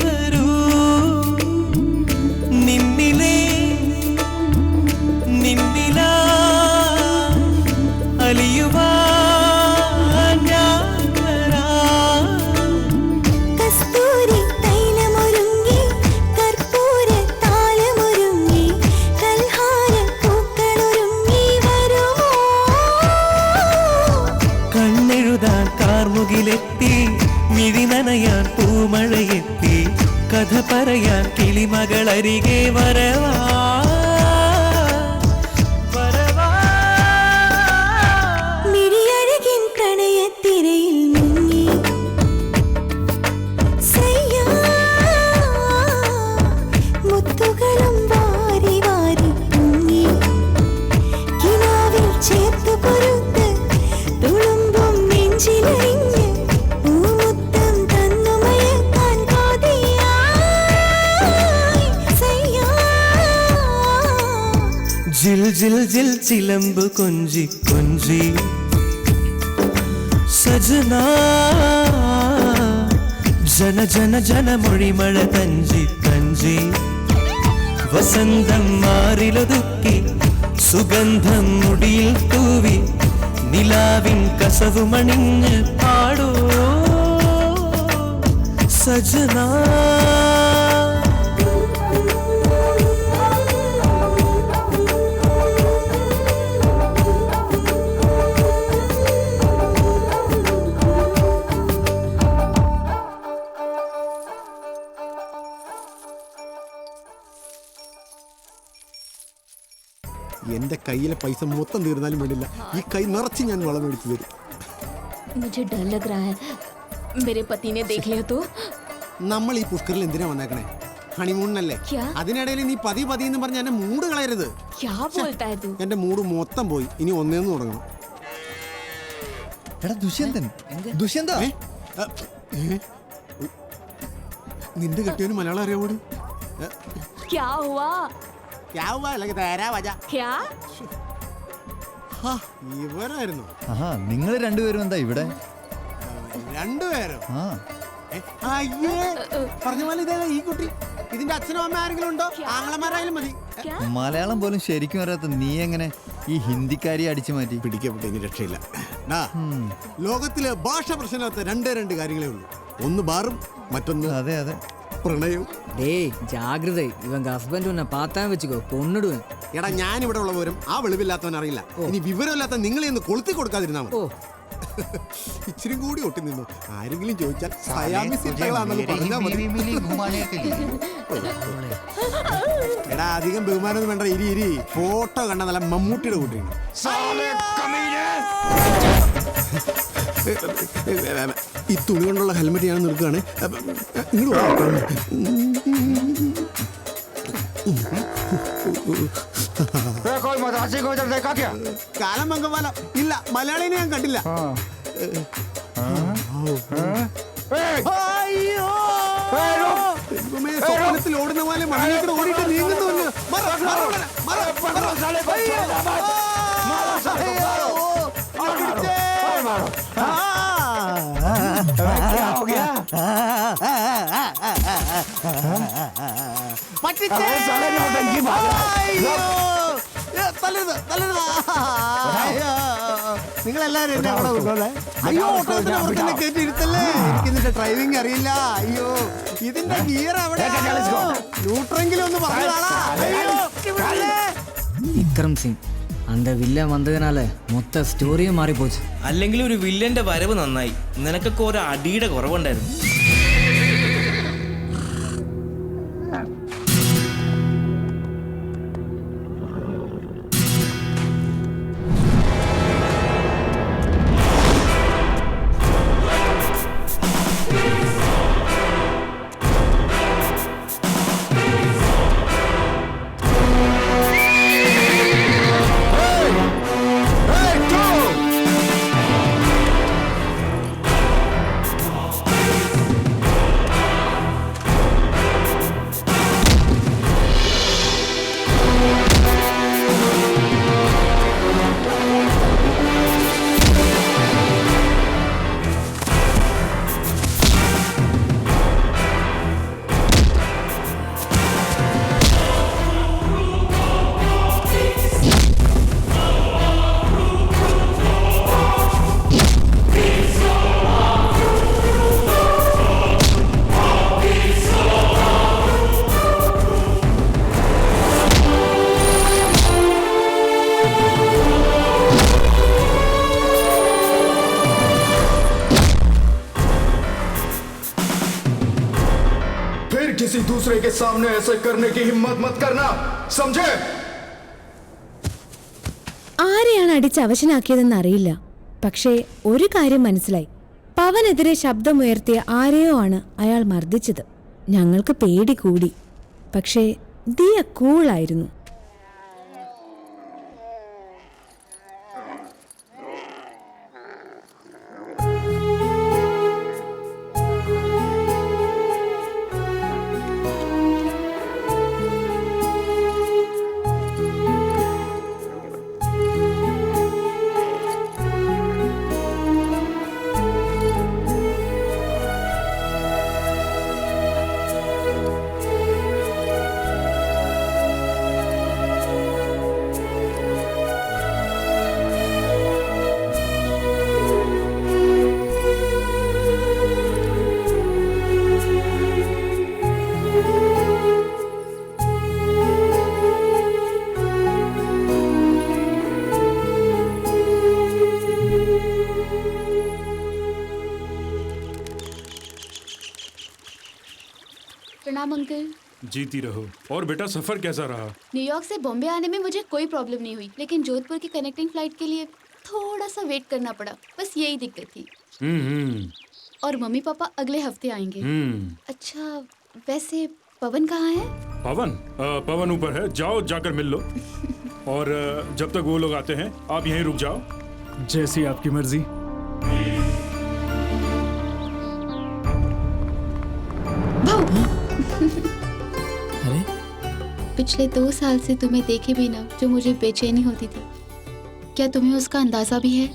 വരൂ നിന്നിലാ അലിയുവാൻ ഞാൻ വരാം. കസ്തൂരി തൈലമൊരുങ്ങി കർപ്പൂര താലമൊരുങ്ങി കൽഹാര പൂക്കളൊരുങ്ങി വരുമോ കണ്ണെഴുതാൻ കാർമുകിലെത്തി മിഴി നനയാൻ പൂമഴയെത്തി കഥ പറയാൻ കിളിമകളരികെ വരവാ മിഴിയഴകിൻ പ്രണയത്തിരയിൽ മുങ്ങി സയ്യാ മുത്തുകളും വാരി വാരി പൊങ്ങി കിനാവിൽ ചേർത്തു കൊരുത്ത് തുളുമ്പും നെഞ്ചിലണിഞ്ഞ് പൂമുത്തം തന്നു മയക്കാൻ കൊതിയായി ചിലമ്പ് കൊഞ്ചി കൊഞ്ചി സജനാ ജന ജന ജനമൊഴിമഴ തഞ്ചി തഞ്ചി വസന്തം മാറിലൊതുക്കി സുഗന്ധം മുടിയിൽ തൂവി നിലാവിൻ കസവുമണിഞ്ഞ് പാടോ സജനാ. എന്റെ കയ്യിലെ പൈസ മൊത്തം തീർന്നാലും വേണ്ടില്ല, ഈ കൈ നിറച്ച് ഞാൻ വളം മേടിച്ചു തരും. मुझे डर लग रहा है, मेरे पति ने देख लिया तो. നമ്മൾ ഈ പുഷ്കറിൽ എന്തിനാ വന്നേക്കണേ? ഹണിമൂണിനല്ലേ? അതിനിടയിൽ നീ പതി പതി എന്ന് പറഞ്ഞ എന്റെ മൂഡ് കളയരുത്. क्या बोलता है तू? എന്റെ മൂഡ് മൊത്തം പോയി, ഇനി ഒന്നേന്ന് തുടങ്ങണം. എടാ ദുഷ്യന്തൻ, ദുഷ്യന്ത നിന്റെ കെട്ടിയവന് മലയാളം അറിയാവോട്? क्या हुआ? क्या? ഇവരായിരുന്നു. ആഹാ, നിങ്ങൾ രണ്ടുപേരും എന്താ ഇവിടെ? രണ്ടുപേരും? അയ്യേ, പറഞ്ഞ പോലെ ഇതേ ഈ കുട്ടി. ഇതിന്റെ അച്ഛനും അമ്മ ആരെങ്കിലും ഉണ്ടോ? ആങ്ങളമാരായാലും മതി. മലയാളം പോലും ശരിക്കും അറിയാത്ത നീ എങ്ങനെ ഈ ഹിന്ദിക്കാരി അടിച്ചു മാറ്റി? പിടിക്കപ്പെട്ട ഇനി രക്ഷയില്ല. ലോകത്തില് ഭാഷ പ്രശ്നമില്ലാത്ത രണ്ട് കാര്യങ്ങളേ ഉള്ളൂ. ഒന്ന് ബാറും, മറ്റൊന്ന് അതെ അതെ പ്രണയവും. ജാഗ്രത, ഇവൻ ഹസ്ബൻഡ് ഉന്നെ പാത്താൻ വെച്ചുക്കോ, കൊന്നിടുവൻ. എടാ, ഞാൻ ഇവിടെ ഉള്ളവരും ആ വെളിവില്ലാത്തവൻ അറിയില്ല. ഇനി വിവരമില്ലാത്ത നിങ്ങളെ ഒന്ന് കൊളുത്തി കൊടുക്കാതിരുന്നാ മതി. ഇച്ചിരി കൂടി ഒട്ടി നിന്നു. ആരെങ്കിലും ചോദിച്ചാൽ സയാമിസികളാണെന്ന് പറഞ്ഞാൽ മതി. എടാ, അധികം ബഹുമാനമൊന്നും വേണ്ട. ഇരി. ഫോട്ടോ കണ്ട നല്ല മമ്മൂട്ടിയുടെ കൂട്ടിയാണ്. ഈ തുണി കൊണ്ടുള്ള ഹെൽമെറ്റ് ഞാൻ നിൽക്കുകയാണ്. കാലം മംഗവാലം ഇല്ല, മലയാളിനെ ഞാൻ കണ്ടില്ല. സ്വപ്നത്തിൽ ഓടുന്ന പോലെ മണ്ണിലേക്ക് ഓടിയിട്ട് നീങ്ങുന്നു. നിങ്ങളെല്ലാരും എന്നെ അവിടെ കൊണ്ടുപോകേ. അയ്യോ, ഓട്ടോത്തിന് കയറ്റി ഇരുത്തല്ലേ. എനിക്കിതിന്റെ ഡ്രൈവിംഗ് അറിയില്ല. അയ്യോ, ഇതിന്റെ ഗിയർ അവിടെ. ന്യൂട്രെങ്കിലും ഒന്ന് പറഞ്ഞാളാ. വിക്രം സിംഗ് அந்த வில்லன் வந்ததுனால மொத்த സ്റ്റോറിയും മാറിപ്പോச்சு. അല്ലെങ്കിൽ ഒരു വില്ലന്റെ വരവ് നന്നായി. നിനക്കൊക്കെ ഒരു അടിയുടെ കുറവുണ്ടായിരുന്നു. किसी दूसरे के सामने ऐसे करने की हिम्मत मत करना, समझे? ആരെയാണ് അടിച്ച് അവശനാക്കിയതെന്ന് അറിയില്ല. പക്ഷേ ഒരു കാര്യം മനസ്സിലായി. പവനെതിരെ ശബ്ദമുയർത്തിയ ആരെയോ ആണ് അയാൾ മർദ്ദിച്ചത്. ഞങ്ങൾക്ക് പേടി കൂടി. പക്ഷേ ദിയ കൂളായിരുന്നു. प्रणाम अंकल। जीती रहो। और बेटा सफर कैसा रहा? न्यूयॉर्क से बॉम्बे आने में मुझे कोई प्रॉब्लम नहीं हुई, लेकिन जोधपुर की कनेक्टिंग फ्लाइट के लिए थोड़ा सा वेट करना पड़ा, बस यही दिक्कत थी। और मम्मी पापा अगले हफ्ते आएंगे। अच्छा, वैसे पवन कहाँ है? पवन ऊपर है, जाओ जाकर मिल लो। और जब तक वो लोग आते हैं आप यहीं रुक जाओ। जैसी आपकी मर्जी। अरे पिछले 2 साल से तुम्हें देखे बिना जो मुझे बेचैनी होती थी, क्या तुम्हें उसका अंदाजा भी है?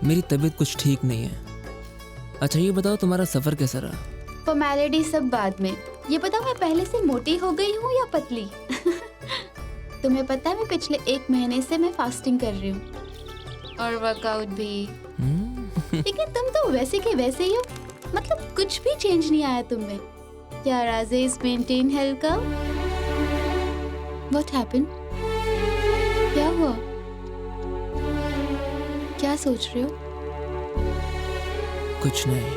मेरी तबीयत कुछ ठीक नहीं है। अच्छा ये बताओ तुम्हारा सफर कैसा रहा? फॉर्मेलिटी सब बाद में, ये बताओ मैं पहले से मोटी हो गई हूँ या पतली? तुम्हें पता है मैं पिछले 1 महीने से मैं फास्टिंग कर रही हूँ और वर्कआउट भी। लेकिन तुम तो वैसे के वैसे ही हो, मतलब कुछ भी चेंज नहीं आया तुम में। क्या राजेश मेंटेन हेल्थ का? What happened? क्या हुआ? क्या सोच रहे हो? कुछ नहीं।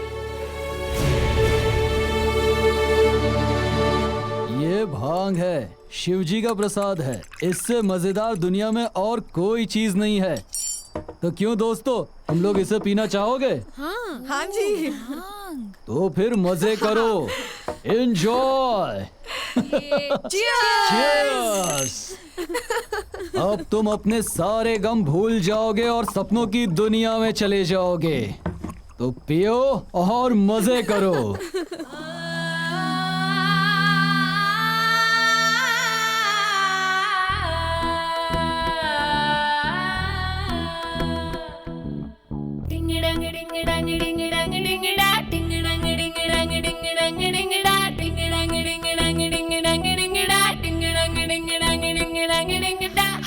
ये भांग है, शिवजी का प्रसाद है। इससे मजेदार दुनिया में और कोई चीज नहीं है। तो क्यों दोस्तों, हम लोग इसे पीना चाहोगे? हाँ जी। तो फिर मजे करो। एंजॉय। Cheers! अब तुम अपने सारे गम भूल जाओगे और सपनों की दुनिया में चले जाओगे। तो पियो और मजे करो।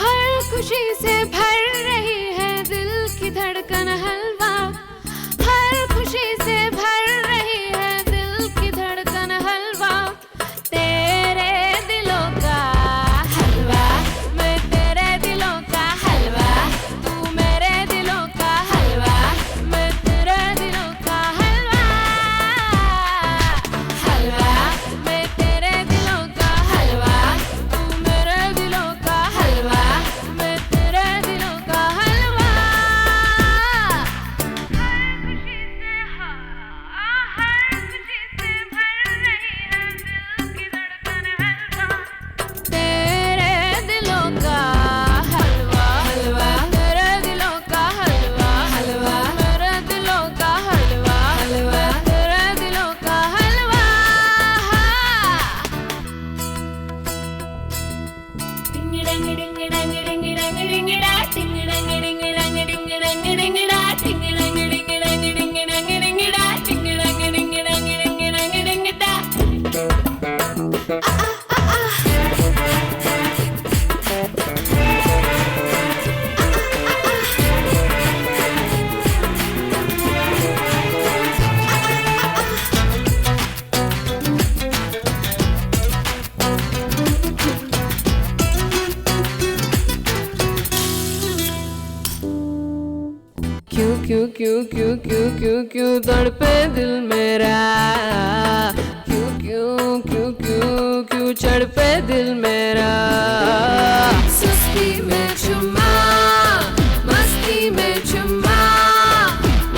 हर खुशी से भर रही है दिल की धड़कन हलवा। हर खुशी से भर रही है दिल की धड़कन हलवा। तेरे दिलों का हलवा, मैं तेरे दिलों का हलवा। तू मेरे दिलों का हलवा, मैं तेरे दिलों का हलवा। हलवा, मैं तेरे दिलों का हलवा। तू मेरे दिलों का हलवा, मैं तेरे दिलों का हलवा। तेरे दिलों का हलवा, हलवा, तेरे दिलों का हलवा, हलवा, मेरे दिलों का हलवा, हलवा, तेरे दिलों का हलवा। डिंग डंग डिंग डंग डिंग डंग डिंग डा, डिंग डंग डिंग डंग डिंग डंग डिंग डा, डिंग डंग डिंग डंग डिंग डंग डिंग डा, डिंग डंग डिंग डंग डिंग डंग डिंग डा। क्यों क्यों क्यों क्यों क्यों क्यों क्यों तड़पे दिल मेरा? क्यों क्यों क्यों क्यों क्यों चढ़पे दिल मेरा? सुस्ती में चुम्मा, मस्ती में चुम्मा,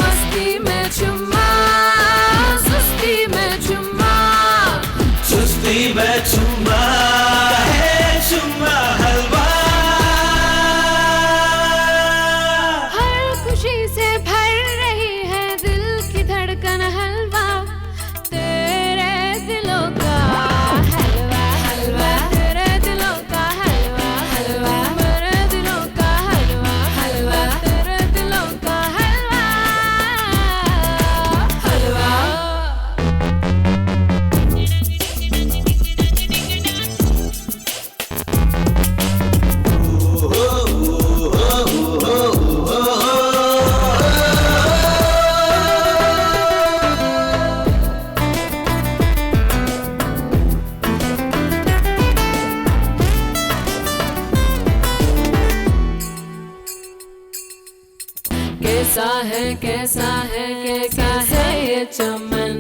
मस्ती में चुम्मा, सुस्ती में चुम्मा, सुस्ती में चुम्मा है चुम्मा हलवा। हर खुशी से भर रही है दिल की धड़कन हलवा। तेरे दिलों का हलवा, हलवा, तेरे दिलों का हलवा, हलवा, मेरे दिलों का हलवा, हलवा, तेरे दिलों का हलवा, हलवा। कैसा है कैसा है कैसा है ये चमन?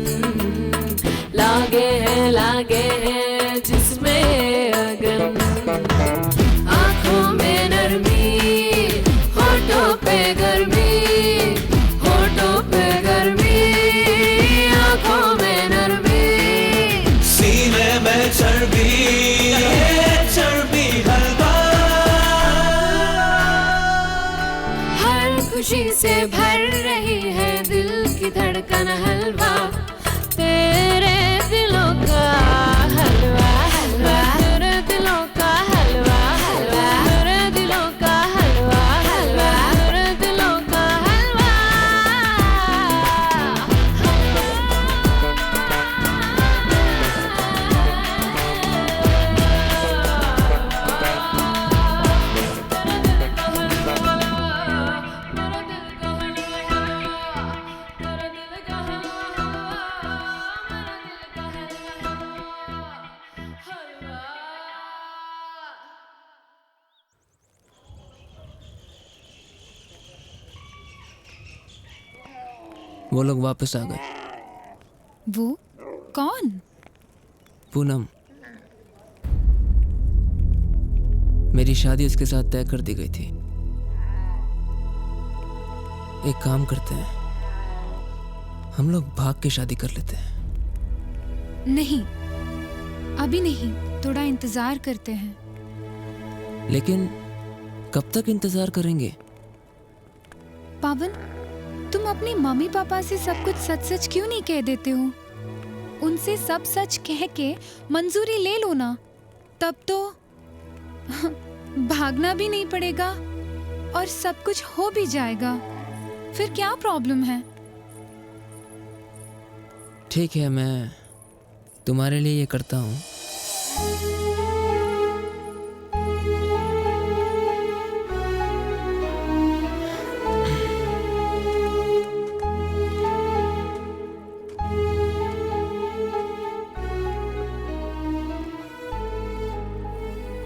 ला लागे हैं जिसमें अगन, आंखों में नरमी, होठों पे गर्मी, होठों पे गर्मी, आंखों में नरमी, सीने में चर्बी, चर्बी हलवा, हर खुशी से भर रही है दिल की धड़कन हलवा, तेरे दिलों का हलवा हलवा, तेरे दिलों का हलवा हलवा, तेरे दिलों का हलवा हलवा, तेरे दिलों का हलवा। वो लोग वापस आ गए। वो कौन? पूनम, मेरी शादी उसके साथ तय कर दी गई थी। एक काम करते हैं, हम लोग भाग के शादी कर लेते हैं। नहीं, अभी नहीं, थोड़ा इंतजार करते हैं। लेकिन कब तक इंतजार करेंगे? पावन, तुम अपनी मम्मी पापा से सब कुछ सच सच क्यों नहीं कह देते हो? उनसे सब सच कह के मंजूरी ले लो ना, तब तो भागना भी नहीं पड़ेगा और सब कुछ हो भी जाएगा। फिर क्या प्रॉब्लम है? ठीक है, मैं तुम्हारे लिए ये करता हूँ।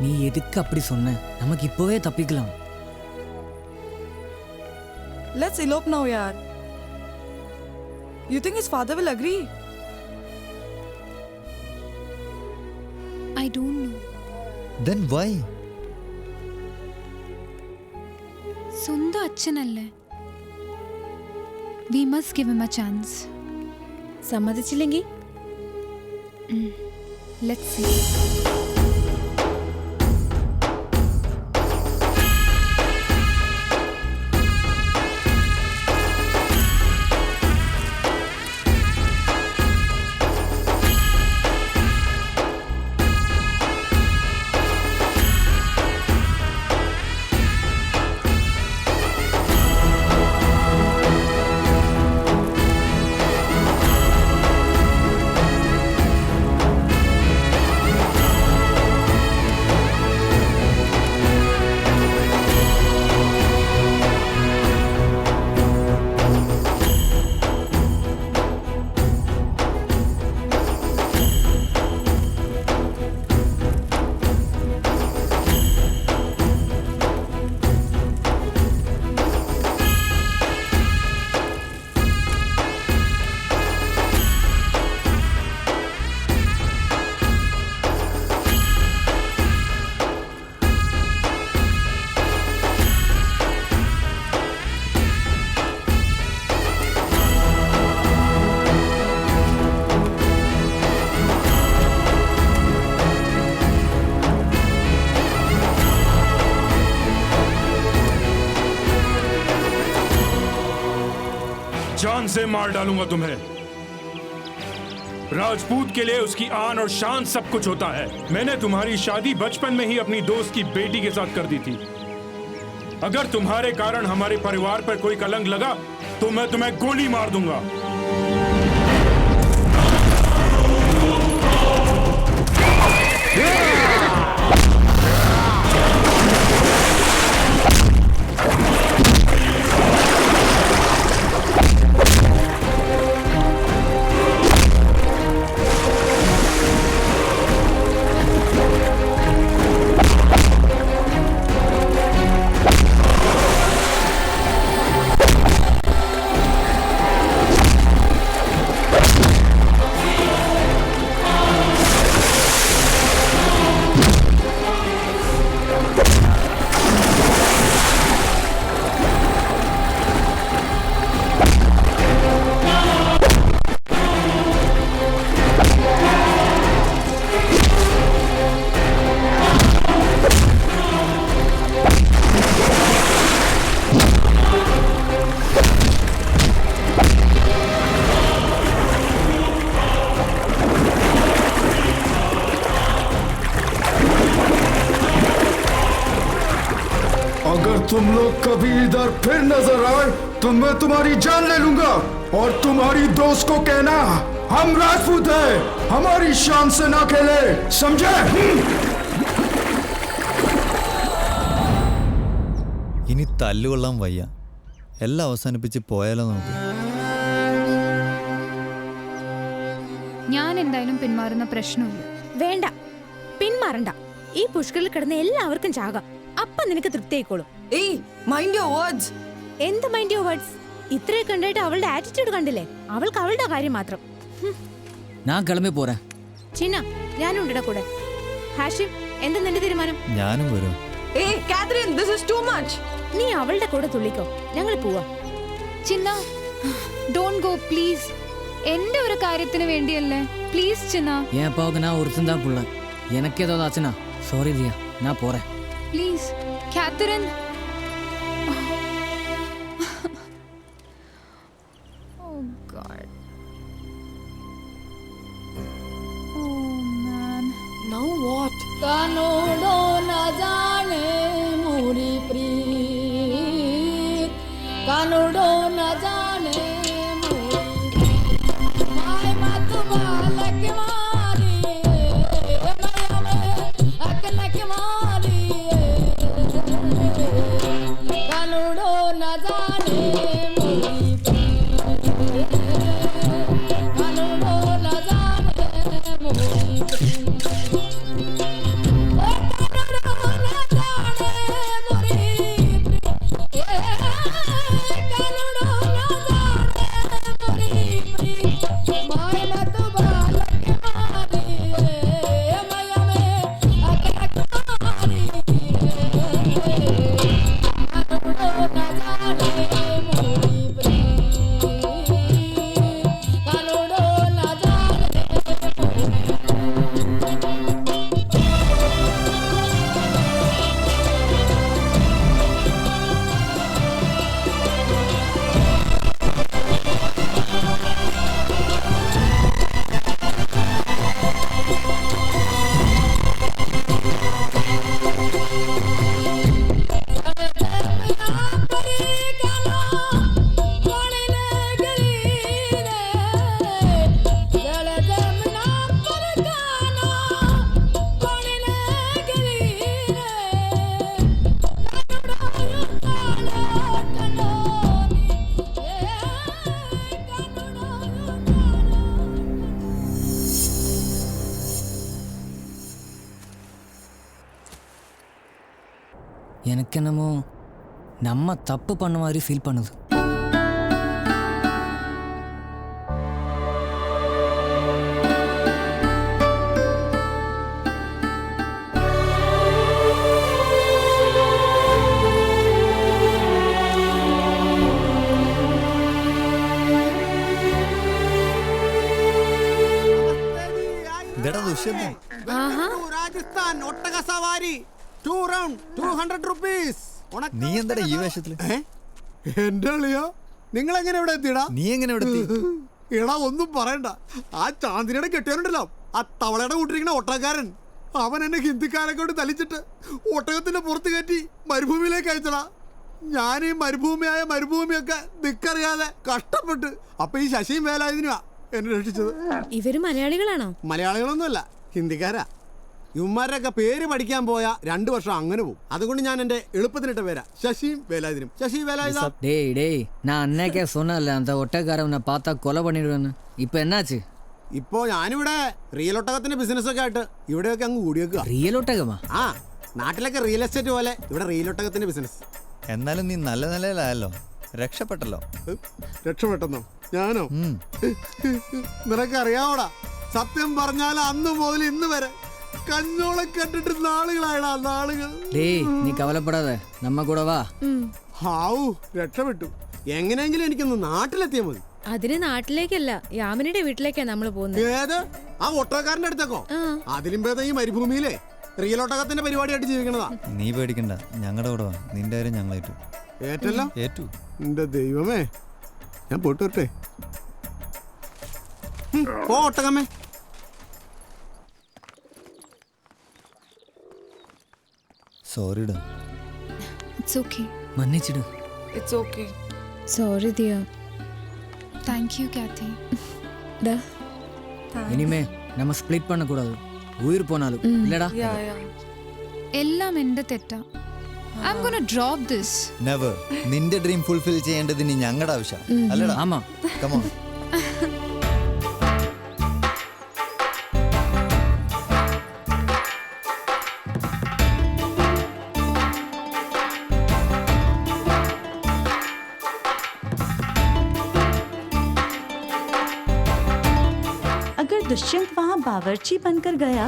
நீ எதுக்கு அப்படி சொன்ன? நமக்கு இப்போவே தப்பிக்கலாம். Let's elope now, yaar. You think his father will agree? I don't know. Then why? സുന്ദു അച്ഛനല്ലേ? We must give him a chance. സമ്മതിച്ചില്ലെങ്കിൽ? Let's see. जान से मार डालूंगा तुम्हें। राजपूत के लिए उसकी आन और शान सब कुछ होता है। मैंने तुम्हारी शादी बचपन में ही अपनी दोस्त की बेटी के साथ कर दी थी। अगर तुम्हारे कारण हमारे परिवार पर कोई कलंक लगा तो मैं तुम्हें गोली मार दूंगा। तुम लोग कभी इधर फिर नजर आए तो मैं तुम्हारी जान ले लूंगा। और तुम्हारी दोस्त को कहना हम राजपूत हैं, हमारी शान से ना खेले, समझे? ഇനി തല്ലുകൊള്ളാൻ വയ്യ, എല്ലാം അവസാനിപ്പിച്ച് പോയാലോ നമുക്ക്? ഞാൻ എന്തായാലും പിന്മാറുന്ന പ്രശ്നമില്ല. വേണ്ട, പിന്മാറണ്ട. ഈ പുഷ്കറിൽ കിടന്ന് എല്ലാവർക്കും ചാകാം. അപ്പൊ നിനക്ക് തൃപ്തിയായിക്കോളും. എന്ത് മൈൻഡ് യുവർ വേർഡ്സ്? ഇത്രയൊക്കെ കണ്ടിട്ട് അവളുടെ ആറ്റിറ്റ്യൂഡ് കണ്ടില്ലേ? അവൾക്ക് അവളുടെ കാര്യം മാത്രം. ഞാൻ കിളമ്പി പോരാ. ചിന്ന, ഞാനുണ്ടടാ കൂടെ. ഹാഷിം, എന്താ നിന്റെ തീരുമാനം? ഞാനും വരും. നീ അവളുടെ കൂടെ തുള്ളിക്കോ, ഞങ്ങൾ പോവാ. ചിന്ന, ഡോണ്ട് ഗോ പ്ലീസ്. എന്റെ ഒരു കാര്യത്തിന് വേണ്ടിയല്ലേ, പ്ലീസ് ചിന്ന. என் அப்பாவுக்கு நான் ஒருத்தன் தான் புள்ள. எனக்கு ஏதாவது ஆச்சுன்னா சாரி தியா, நான் போறேன். Please Catherine. Oh God. Oh man. Now what? कानूडो न जाने मोरी प्रीत, कानूडो न जाने मोरी प्रीत। माय मत बालक मारी माया में अकलक मारी, कानूडो न जाने मोरी प्रीत, कानूडो न जाने मोरी प्रीत। எனக்கு என்னமோ நம்ம தப்பு பண்ண மாதிரி ஃபீல் பண்ணுது. ഇതെടാ ദുഷ്യന്തൻ. രാജസ്ഥാൻ ഒട്ടക സവാരി 2 റൗണ്ട് 200 rupees. നീ എന്താടാ ഈ വേഷത്തില്? എന്റെ അളിയോ, നിങ്ങൾ എങ്ങനെ ഇവിടെ എത്തിയടാ? നീ എങ്ങനെ ഇവിടെ എത്തി? എടാ ഒന്നും പറയണ്ട, ആ ചാന്ദിനിയുടെ കെട്ടിയവനുണ്ടല്ലോ, ആ തവളയുടെ കൂട്ടിരിക്കുന്ന ഒട്ടകക്കാരൻ, അവൻ എന്നെ ഹിന്ദിക്കാരെ കൊണ്ട് തലിച്ചിട്ട് ഒട്ടകത്തിന്റെ പുറത്ത് കയറ്റി മരുഭൂമിയിലേക്ക് അയച്ചടാ. ഞാൻ ഈ മരുഭൂമിയൊക്കെ ദിക്കറിയാതെ കഷ്ടപ്പെട്ട് അപ്പൊ ഈ ശശിയും വേലായുധനുമാ എന്നെ രക്ഷിച്ചത്. ഇവര് മലയാളികളാണോ? മലയാളികളൊന്നുമല്ല, ഹിന്ദിക്കാരാ. ഇവന്മാരൊക്കെ പേര് പഠിക്കാൻ പോയാ 2 വർഷം അങ്ങനെ പോകും. അതുകൊണ്ട് ഞാൻ എന്റെ എളുപ്പത്തിനിട്ട പേരാ ശശിയും വേലായുധനും. ശശി വേലായുധ. டேய் நான் அன்னைக்கே சொன்னல அந்த ஒட்டக்காரனை பார்த்தா கொலை பண்ணிடுவேன்னு. இப்போ என்னாச்சு? ഇപ്പോ ഞാനിവിടെ റിയൽ ഒട്ടകത്തിന്റെ ബിസിനസ് ഒക്കെ ആയിട്ട് ഇവിടെയൊക്കെ അങ്ങ് കൂടിയേക്കുക. റിയൽ ഒട്ടകമാ? ആ, നാട്ടിലൊക്കെ റിയൽ എസ്റ്റേറ്റ് പോലെ ഇവിടെ റിയൽ ഒട്ടകത്തിന്റെ ബിസിനസ്. എന്നാലും നീ നല്ല നിലയിലായല്ലോ, രക്ഷപ്പെട്ടല്ലോ. രക്ഷപ്പെട്ടെന്നോ? ഞാനോ? നിനക്കറിയാവോടാ, സത്യം പറഞ്ഞാൽ അന്ന് മുതൽ ഇന്ന് വരെ കഞ്ഞോളം കണ്ടിട്ട് നാളുകളായടാ, നാളുകൾ. നീ കവലപ്പെടാതെ നമ്മ കൂടെ വാ. ഹാവൂ, രക്ഷപ്പെട്ടു. എങ്ങനെയെങ്കിലും എനിക്കൊന്ന് നാട്ടിലെത്തിയാ മതി. അതിന് നാട്ടിലേക്കല്ല, യാമിനിയുടെ വീട്ടിലേക്കാ നമ്മൾ പോകുന്നത്. ഏത്? ആ ഒട്ടകക്കാരന്റെ അടുത്തേക്കോ? അതിലും ഭേദം ഈ മരുഭൂമിയിലെ റിയൽ ഒട്ടകത്തിന്റെ പരിപാടിയായിട്ട് ജീവിക്കണതാ. നീ പേടിക്കണ്ട, ഞങ്ങളുടെ കൂടെ വാ. നിന്റെ കാര്യം ഞങ്ങൾ ഏറ്റു. ഏറ്റല്ലോ? ഏറ്റു. എന്റെ ദൈവമേ, ഞാൻ പോയിട്ട് വരട്ടെ. പോ ഒട്ടകമ്മേ. സോറിടാ. It's okay. മன்னிச்சிடு. It's okay. Sorry Diya. Thank you Kathy. இனிமே நம்ம ஸ்ப்ளிட் பண்ண கூடாது. உயிர் போனாலும் இல்லடா. या എല്ലാം എന്റെ തെറ്റാ. I am gonna drop this. Never. നിന്റെ ഡ്രീം ഫുൾഫിൽ ചെയ്യേണ്ടത് ഇനി ഞങ്ങളുടെ ആവശ്യം അല്ലടാ. ஆமா. കമോൺ. अगर दुष्यंत वहाँ बावर्ची बनकर गया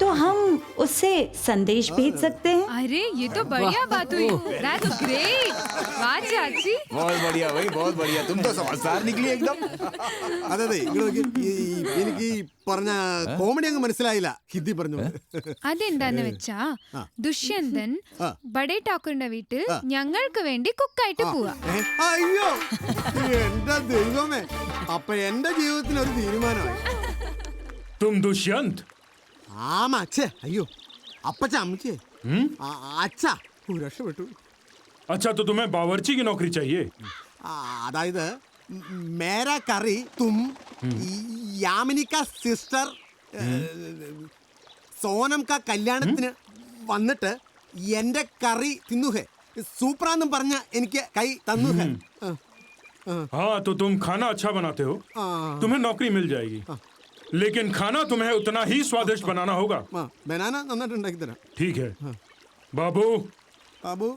तो हम उससे संदेश भेज सकते हैं. अरे ये तो बढ़िया बात हुई. That's great. वाह चाची. बहुत बढ़िया भाई, बहुत बढ़िया. तुम तो समझदार निकली एकदम. അതെ അതെ എനിക്ക് ഈ പറഞ്ഞ കോമഡി അങ്ങ് മനസ്സിലായില്ല. ഹിന്ദി പറഞ്ഞു. അതെന്താന്ന് വെച്ചാ ദുഷ്യന്തൻ ബഡേ ഠാക്കൂറിന്റെ വീട്ടിൽ ഞങ്ങൾക്ക് വേണ്ടി കുക്കായിട്ട് പോവാ. അയ്യോ എന്റെ ദൈവമേ, അപ്പൊ എന്റെ ജീവിതത്തിന് ഒരു തീരുമാനമായി. तुम दुष्यंत? ആമാ അച്ഛേ. അയ്യോ അപ്പച്ച അമ്മച്ചേ അച്ഛ രക്ഷപ്പെട്ടു. अच्छा तो तुम्हें बावर्ची की नौकरी चाहिए? അതായത് മേരാ കറി തും യാമിനി കാ സിസ്റ്റർ സോനം കാ കല്യാണത്തിന് വന്നിട്ട് എന്റെ കറി തിന്നുഹേ സൂപ്പറാന്നും പറഞ്ഞ എനിക്ക് കൈ തന്നുഹേ. हाँ तो तुम खाना अच्छा बनाते हो, तुम्हें नौकरी मिल जाएगी. लेकिन खाना तुम्हें उतना ही स्वादिष्ट बनाना होगा. बनाना നന്നായിട്ട് ഉണ്ടാക്കി തരാം. ठीक है. बाबू. बाबू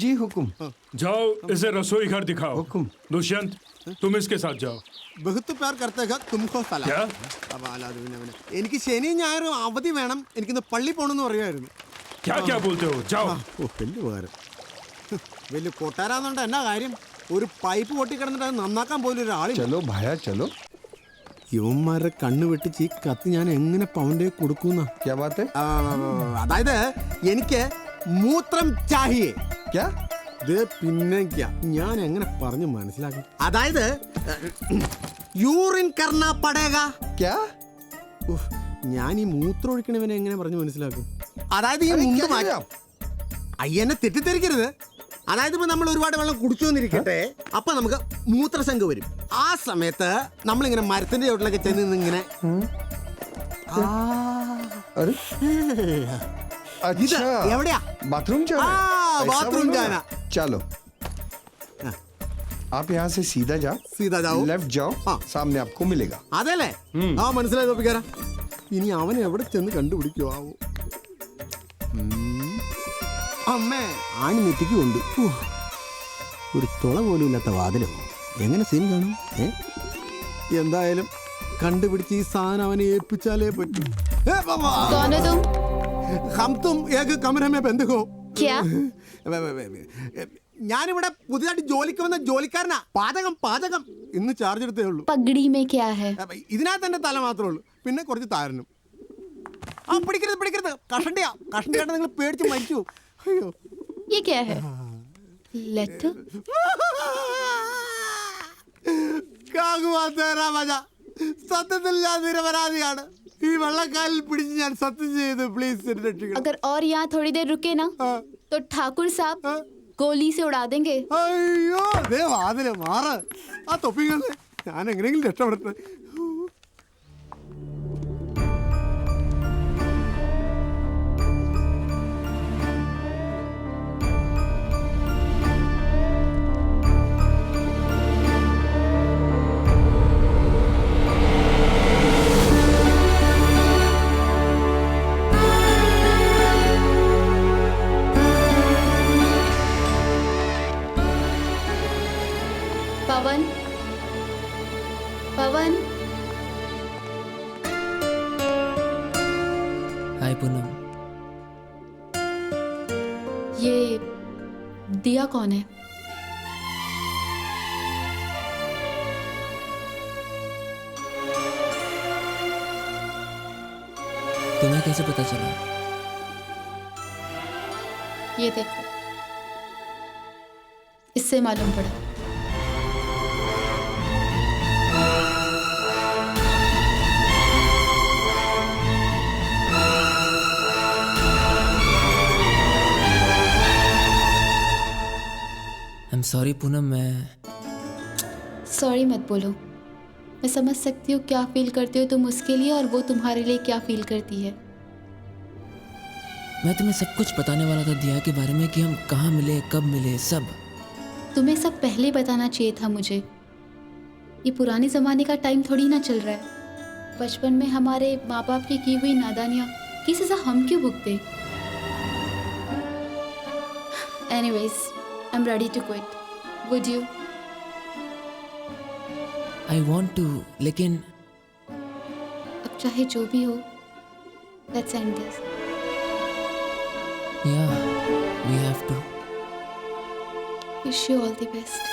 जी हुकुम. जाओ इसे रसोई घर दिखाओ. हुकुम. दुष्यंत तुम इसके साथ जाओ. बहुत प्यार करते हैं तुमको सलाम. क्या? എനിക്ക് ശനിയും ഞായറും അവധി വേണം. എനിക്കിന്ന് പള്ളി പോകണമെന്ന് പറയുമായിരുന്നു. क्या क्या बोलते हो? जाओ. വലിയ ഉപകാരം. വലിയ കൊട്ടാരാന്നുണ്ട് എന്നാ കാര്യം? ഒരു പൈപ്പ് പൊട്ടിക്കിടന്നിട്ട് അത് നന്നാക്കാൻ പോലും ഒരാളില്ല. चलो भाया चलो. യുവന്മാരുടെ കണ്ണ് വെട്ടിച്ച് ഈ കത്ത് ഞാൻ എങ്ങനെ പവന്റെ കൊടുക്കുന്ന? क्या बात है? അതായത് എനിക്ക് മൂത്രം ചാഹിയേ. क्या? പിന്നെ ഞാൻ എങ്ങനെ പറഞ്ഞു മനസ്സിലാക്കും? അതായത് യൂറിൻ കർണ പടേഗ. क्या? ഞാൻ ഈ മൂത്രം ഒഴിക്കണവനെ എങ്ങനെ പറഞ്ഞു മനസ്സിലാക്കും? അതായത് ഈ മുണ്ട് മാറ്റാം. അയ്യനെ തെറ്റിദ്ധരിക്കരുത്. അതായത് ഇപ്പൊ നമ്മൾ ഒരുപാട് വെള്ളം കുടിച്ചു വന്നിരിക്കട്ടെ, അപ്പൊ നമുക്ക് മൂത്രശങ്ക വരും. ആ സമയത്ത് നമ്മളിങ്ങനെ മരത്തിന്റെ ചോട്ടിലൊക്കെ ചെന്ന് ഇങ്ങനെ എവിടെയാ बाथरूम जाना? बाथरूम जाना. चलो आप यहाँ से सीधा जाओ. सीधा जाओ. लेफ्ट जाओ. सामने आपको मिलेगा. അതല്ലേ? ആ മനസ്സിലായി തോപ്പിക്കാര. ഇനി അവൻ എവിടെ ചെന്ന് കണ്ടുപിടിക്കുവോ? അമ്മേ ആണി നെറ്റിക്ക് കൊണ്ട് ഒരു തുള പോലും ഇല്ലാത്ത വാതിലോ എങ്ങനെ സീൻ കാണും? എന്തായാലും കണ്ടുപിടിച്ച് ഈ സാധനം അവനെ ഏൽപ്പിച്ചാലേ പറ്റൂ. हम तुम एक कमरे में बंद हो. क्या? ഞാനിവിടെ പുതിയതായിട്ട് ജോലിക്ക് വന്ന ജോലിക്കാരനാ. പാചകം പാചകം ഇന്ന് ചാർജ് എടുത്തേ ഉള്ളൂ. പഗടി में क्या है? ഇതിനകത്ത് എന്റെ തല മാത്രമേ ഉള്ളൂ, പിന്നെ കുറച്ച് താരനും. ആ പിടിക്കരുത് പിടിക്കരുത്. കഷണ്ടിയാ കഷണ്ടിയായിട്ട് നിങ്ങൾ പേടിച്ച് മരിച്ചു. അയ്യോ ये क्या है? लेटर? സത്യത്തിൽ ഞാൻ നിരപരാധിയാണ്. ഈ വെള്ളക്കാലിൽ പിടിച്ച് ഞാൻ സത്യം ചെയ്തു. പ്ലീസ് രക്ഷിക്കണം. अगर और यहाँ थोड़ी देर रुके ना तो ठाकुर साहब गोली से उड़ा देंगे. അയ്യോ ദേ വാതില് മാറ്. ആ തൊപ്പികളെ ഞാൻ എങ്ങനെയെങ്കിലും രക്ഷപ്പെടട്ടെ. पवन पवन हाय पूनम. ये दिया कौन है? तुम्हें कैसे पता चला? ये देखो, इससे मालूम पड़ा. एम सॉरी पूनम, मैं सॉरी मत बोलो। मैं समझ सकती हूँ क्या फील करते हो तुम उसके लिए और वो तुम्हारे लिए क्या फील करती है। मैं तुम्हें सब कुछ बताने वाला था दिया के बारे में कि हम कहाँ मिले, कब मिले, सब। तुम्हें सब पहले बताना चाहिए था मुझे। ये पुराने ज़माने का टाइम थोड़ी ना चल रहा है। बचपन में हमारे माँ बाप की हुई नादानियाँ की सज़ा हम क्यों भुगते। Anyways, I am ready to quit. Would you? I want to, लेकिन अब चाहे जो भी हो, let's end this. Yeah we have to. Wish you all the best.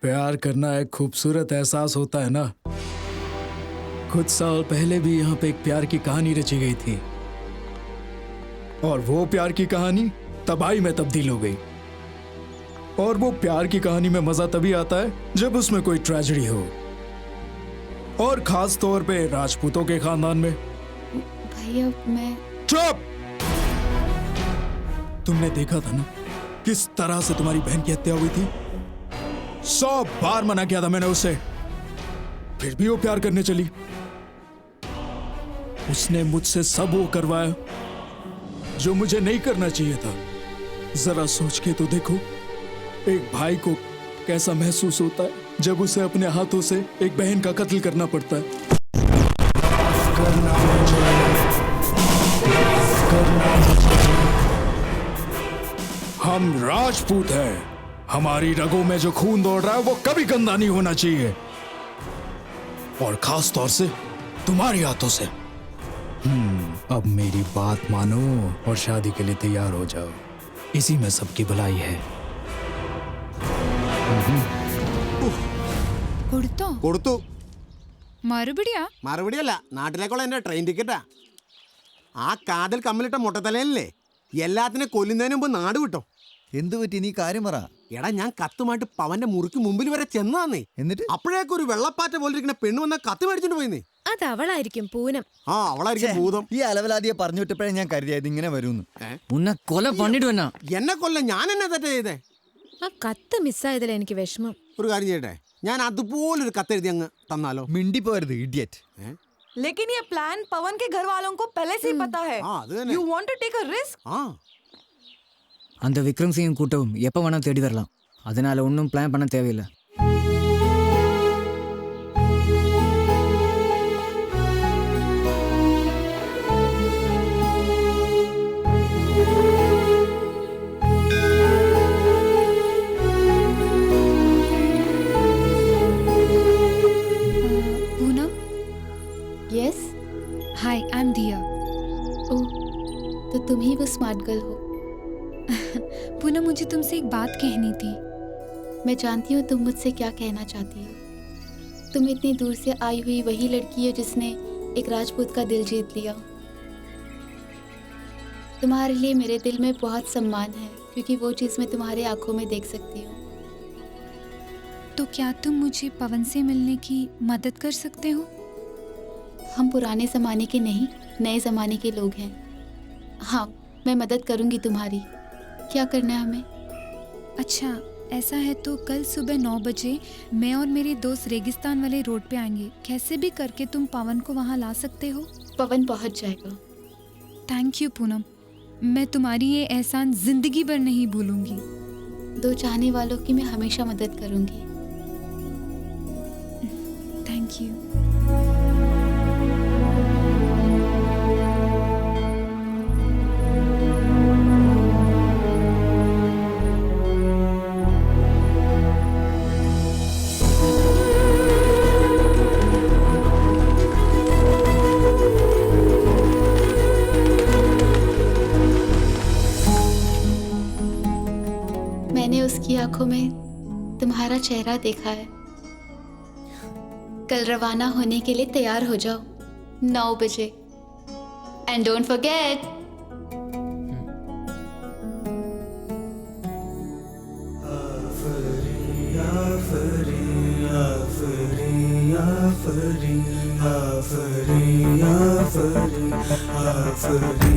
प्यार करना एक खूबसूरत एहसास होता है ना। कुछ साल पहले भी यहाँ पे एक प्यार की कहानी रची गई थी और वो प्यार की कहानी तबाही में तब्दील हो गई। और वो प्यार की कहानी में मजा तभी आता है जब उसमें कोई ट्रेजेडी हो, और खास तौर पे राजपूतों के खानदान में। भैया मैं चुप! तुमने देखा था ना किस तरह से तुम्हारी बहन की हत्या हुई थी। 100 बार मना किया था मैंने उसे, फिर भी वो प्यार करने चली। उसने मुझसे सब वो करवाया जो मुझे नहीं करना चाहिए था। जरा सोच के तो देखो, एक भाई को कैसा महसूस होता है जब उसे अपने हाथों से एक बहन का कत्ल करना पड़ता है। हम राजपूत हैं। हमारी रगों में जो खून दौड़ रहा है वो कभी गंदा नहीं होना चाहिए, और खास तौर से तुम्हारी हाथों से। अब मेरी बात मानो और शादी के लिए तैयार हो जाओ। इसी में सबकी भलाई है। കൊടുത്തു. മറുപടിയല്ല, നാട്ടിലേക്കുള്ള എന്റെ ട്രെയിൻ ടിക്കറ്റാ. ആ കാതിൽ കമ്മലിട്ട മുട്ടത്തലയല്ലേ എല്ലാത്തിനും കൊല്ലുന്നതിന് മുമ്പ് നാട് വിട്ടോ. എന്തു പറ്റി? നീ കാര്യം പറ. എടാ, ഞാൻ കത്തുമായിട്ട് പവന്റെ മുറിക്ക് മുമ്പിൽ വരെ ചെന്നാന്നേ. എന്നിട്ട് അപ്പോഴേക്കും ഒരു വെള്ളപ്പാറ്റ പോലെ ഇരിക്കുന്ന പെണ്ണ് വന്ന കത്ത് മേടിച്ചോണ്ട് പോയിന്നേ. അത് അവളായിരിക്കും, പൂനം. ആ, അവളായിരിക്കും ഭൂതം. ഈ അലവലാദിയെ പറഞ്ഞു വിട്ടപ്പോഴേ ഞാൻ കരുതിയത് ഇങ്ങനെ വരുമെന്ന്. എന്നെ കൊല്ല ഞാൻ എന്നെ തെറ്റ ചെയ്തേ. ആ കത്ത് മിസ്സായതിൽ എനിക്ക് വിഷമം. ഒരു കാര്യം ചെയ്യട്ടെ, ഞാൻ അതുപോലൊരു കത്തെഴുതി അങ്ങ് തന്നാലോ? മിണ്ടി പോരുത്, ഇഡിയറ്റ്. लेकिन ये प्लान पवन के घर वालों को पहले से ही पता है। You want to take a risk? அந்த விக்ரம் சிங் கூட்டவும் எப்போ வேணால் தேடி வரலாம். அதனால ஒன்றும் பிளான் பண்ண தேவையில்லை. Poonam, yes. Hi, I am दिया। ओह, तो तुम ही वो स्मार्ट गर्ल हो। पूनम, मुझे तुमसे एक बात कहनी थी। मैं जानती हूँ तुम मुझसे क्या कहना चाहती हो। तुम इतनी दूर से आई हुई वही लड़की हो जिसने एक राजपूत का दिल जीत लिया। तुम्हारे लिए मेरे दिल में बहुत सम्मान है, क्योंकि वो चीज़ मैं तुम्हारी आंखों में देख सकती हूँ। तो क्या तुम मुझे पवन से मिलने की मदद कर सकते हो? हम पुराने ज़माने के नहीं, नए ज़माने के लोग हैं। हाँ, मैं मदद करूँगी तुम्हारी। क्या करना है हमें? अच्छा, ऐसा है तो कल सुबह 9 बजे मैं और मेरे दोस्त रेगिस्तान वाले रोड पे आएंगे। कैसे भी करके तुम पवन को वहाँ ला सकते हो? पवन पहुँच जाएगा। थैंक यू पूनम, मैं तुम्हारी ये एहसान जिंदगी भर नहीं भूलूंगी। दो चाहने वालों की मैं हमेशा मदद करूँगी। Thank you. मैंने उसकी आंखों में तुम्हारा चेहरा देखा है। कल रवाना होने के लिए तैयार हो जाओ 9 बजे। एंड डोंट फॉरगेट, आफरी आफरी आफरी आफरी आफरी आफरी आफरी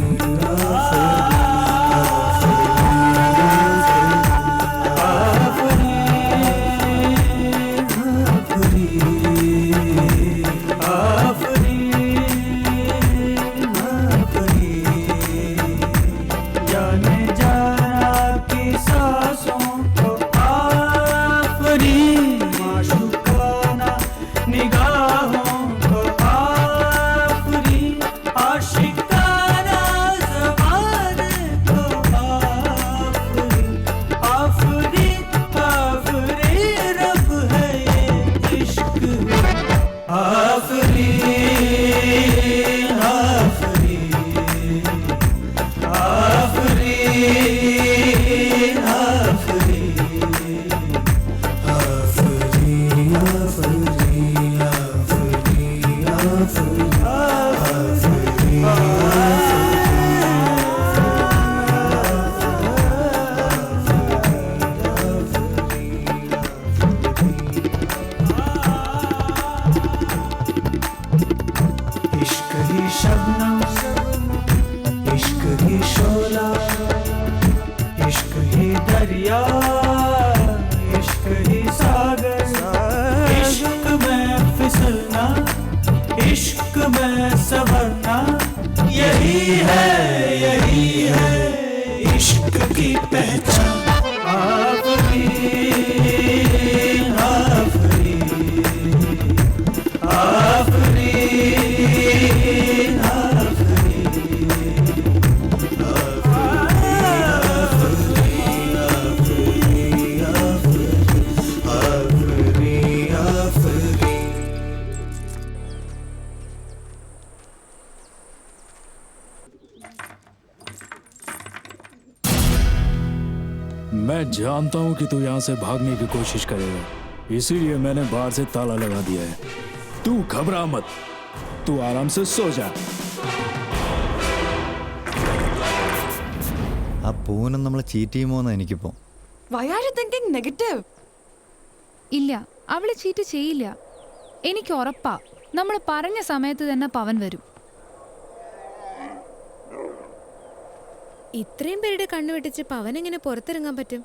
मैं जानता हूँ कि तू यहाँ से भागने की कोशिश करेगा, इसीलिए मैंने बाहर से ताला लगा दिया है। तू घबरा मत, तू आराम से सो जा। ആ പൂനം നമ്മളെ ചീറ്റ് ചെയ്യുമോന്ന് എനിക്കിപ്പോ. Why are you thinking negative? ഇല്ല, അവള് ചീറ്റ് ചെയ്യില്ല. എനിക്ക് ഉറപ്പാ, നമ്മൾ പറഞ്ഞ സമയത്ത് തന്നെ പവൻ വരും. ഇത്രയും പേരുടെ കണ്ണുവെട്ടിച്ച് പവൻ എങ്ങനെ പുറത്തിറങ്ങാൻ പറ്റും?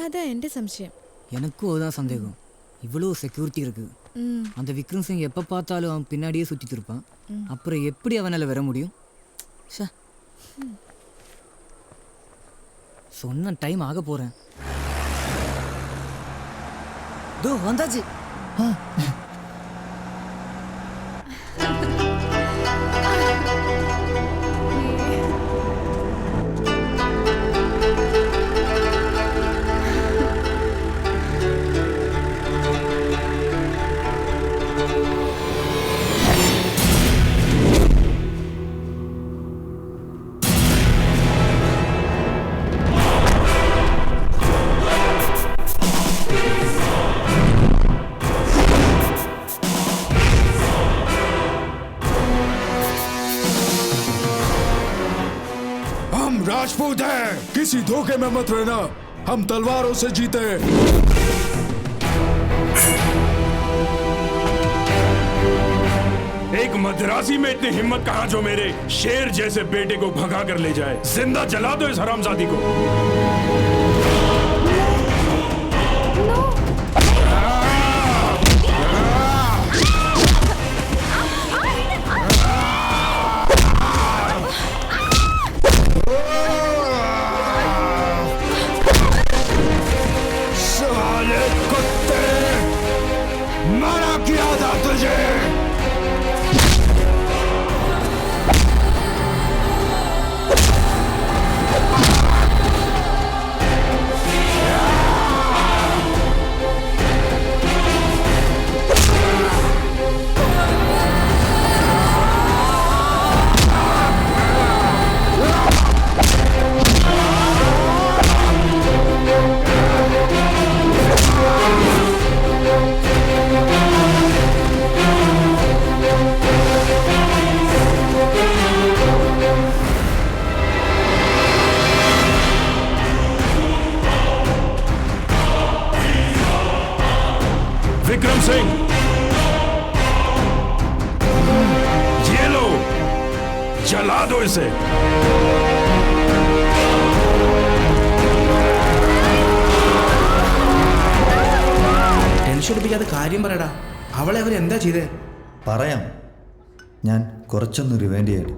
அதான் எந்த சம்சயம். எனக்கும் அதுதான் சந்தேகம். இவ்வளோ செக்யூரிட்டி இருக்கு. அந்த விக்ரம் சிங் எப்போ பார்த்தாலும் அவன் பின்னாடியே சுற்றிட்டு இருப்பான். அப்புறம் எப்படி அவனால் வர முடியும்? சொன்ன டைம் ஆக போகிறேன். தோ வந்தாச்சு. राजपूत है, किसी धोखे में मत रहना। हम तलवारों से जीते। एक मद्रासी में इतनी हिम्मत कहां जो मेरे शेर जैसे बेटे को भगा कर ले जाए। जिंदा जला दो इस हरामजादी को। विक्रम सिंह, जला दो इसे। ടെൻഷൻ എടുപ്പിക്കാതെ കാര്യം പറയടാ. അവളെ അവരെന്താ ചെയ്തേ? പറയാം, ഞാൻ കുറച്ചൊന്ന് റിവൈൻഡ് ചെയ്യട്ടെ.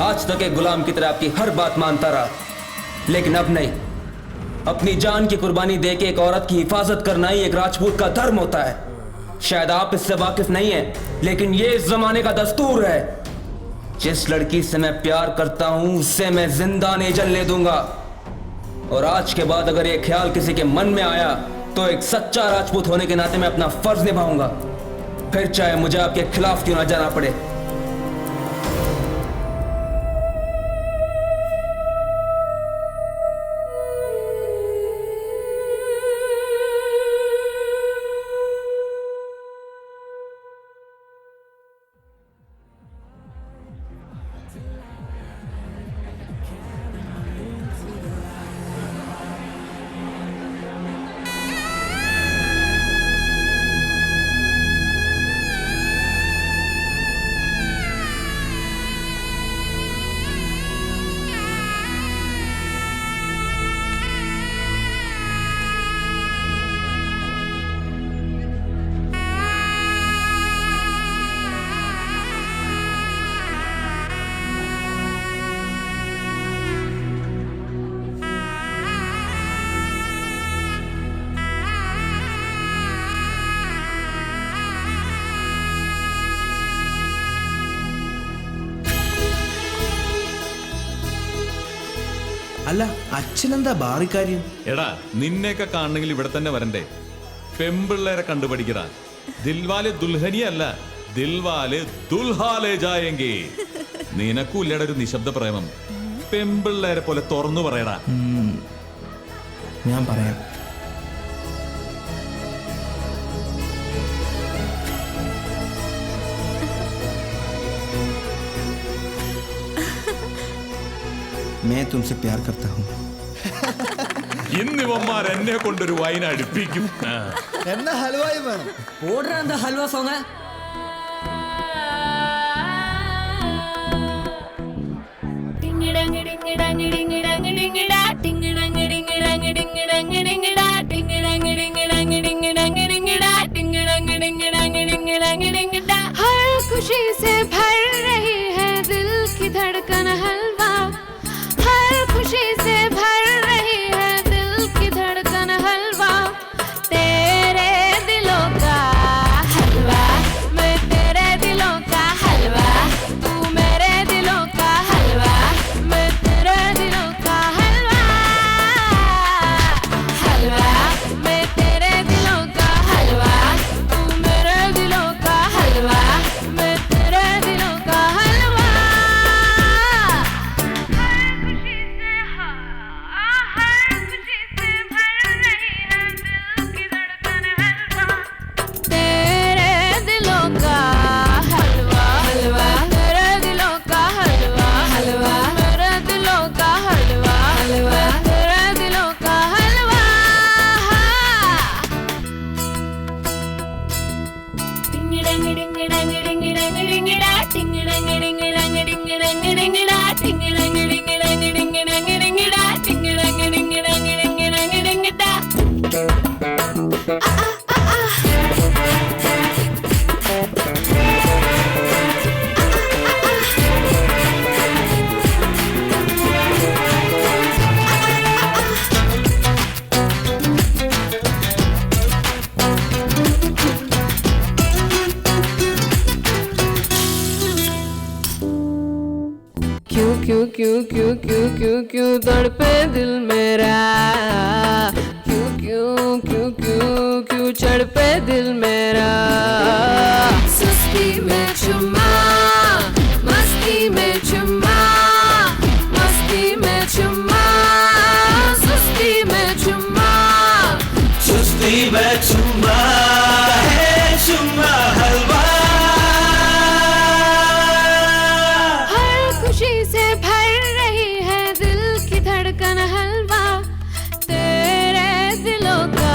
आज तक एक गुलाम की तरह आपकी हर बात मानता रहा, लेकिन अब नहीं। अपनी जान की कुर्बानी देके एक औरत की हिफाजत करना ही एक राजपूत का धर्म होता है। शायद आप इससे वाकिफ नहीं हैं, लेकिन ये इस जमाने का दस्तूर है। जिस लड़की से मैं प्यार करता हूं उससे मैं जिंदा नहीं जलने दूंगा। और आज के बाद अगर ये ख्याल किसी के मन में आया तो एक सच्चा राजपूत होने के नाते मैं अपना फर्ज निभाऊंगा, फिर चाहे मुझे आपके खिलाफ क्यों ना जाना पड़े। അല്ല, അച്ഛനെന്താ ബാറിക്കാര്യം? എടാ, നിന്നെയൊക്കെ കാണണമെങ്കിൽ ഇവിടെ തന്നെ വരണ്ടേ? പെമ്പിള്ളേരെ കണ്ടുപഠിക്കടാ. ദിൽവാലെ ദുൽഹനിയ അല്ല, ദിൽവാലെ ദുൽഹാലെ ജായെങ്കി. നിനക്കൂല്ലയുടെ ഒരു നിശബ്ദ പ്രേമം. പെമ്പിള്ളേരെ പോലെ തുറന്നു പറയടാ. ഞാൻ പറയാം. मैं तुमसे प्यार करता हूँ. ഇന്നിവന്മാർ എന്നെ കൊണ്ടൊരു വൈൻ അടുപ്പിക്കും. എന്നാ ഹൽവായി വേണം. ഓർഡർ എന്താ ഹൽവ സോങ്? ടിങ്ങിടങ്ങി ടിങ്ങിടങ്ങി ടിങ്ങിടങ്ങി ടിങ്ങിടാ ടിങ്ങിടങ്ങി ടിങ്ങിടങ്ങി ടിങ്ങിടങ്ങി ടിങ്ങിടാ ടിങ്ങിടങ്ങി क्यों क्यों क्यों क्यों क्यों क्यों तड़पे दिल मेरा, क्यों क्यों क्यों क्यों क्यों चढ़ पे दिल मेरा। सुस्ती में चुम्मा, मस्ती में चुम्मा, मस्ती में चुम्मा, सुस्ती में चुम्मा, सुस्ती में चुम्मा है चुम्मा हलवा। हर खुशी से भर रही है दिल की धड़कन हलवा, तेरे दिलों का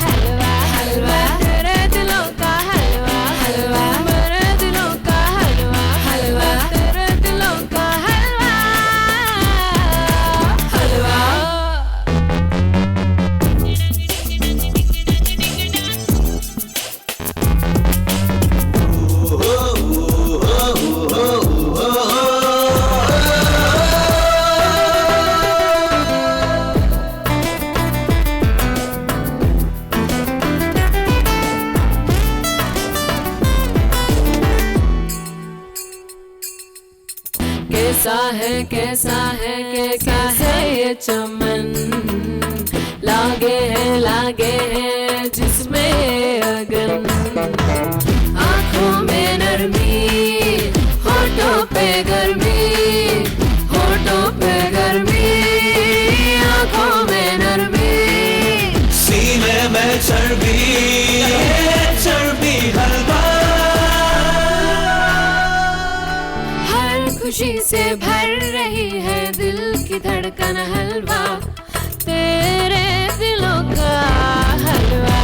हलवा हलवा, तेरे दिलों का हलवा हलवा, मेरे दिलों का हलवा हलवा, तेरे दिलों का हलवा हलवा। कैसा है कैसा है ये चमन, लागे हैं जिसमें अगन, आँखों में नरमी, होठों पे गर्मी, होठों पे गर्मी, आँखों में नरमी, सीने में चर्बी चर्बी हलवा। खुशी से भर रही है दिल की धड़कन हलवा, तेरे दिलों का हलवा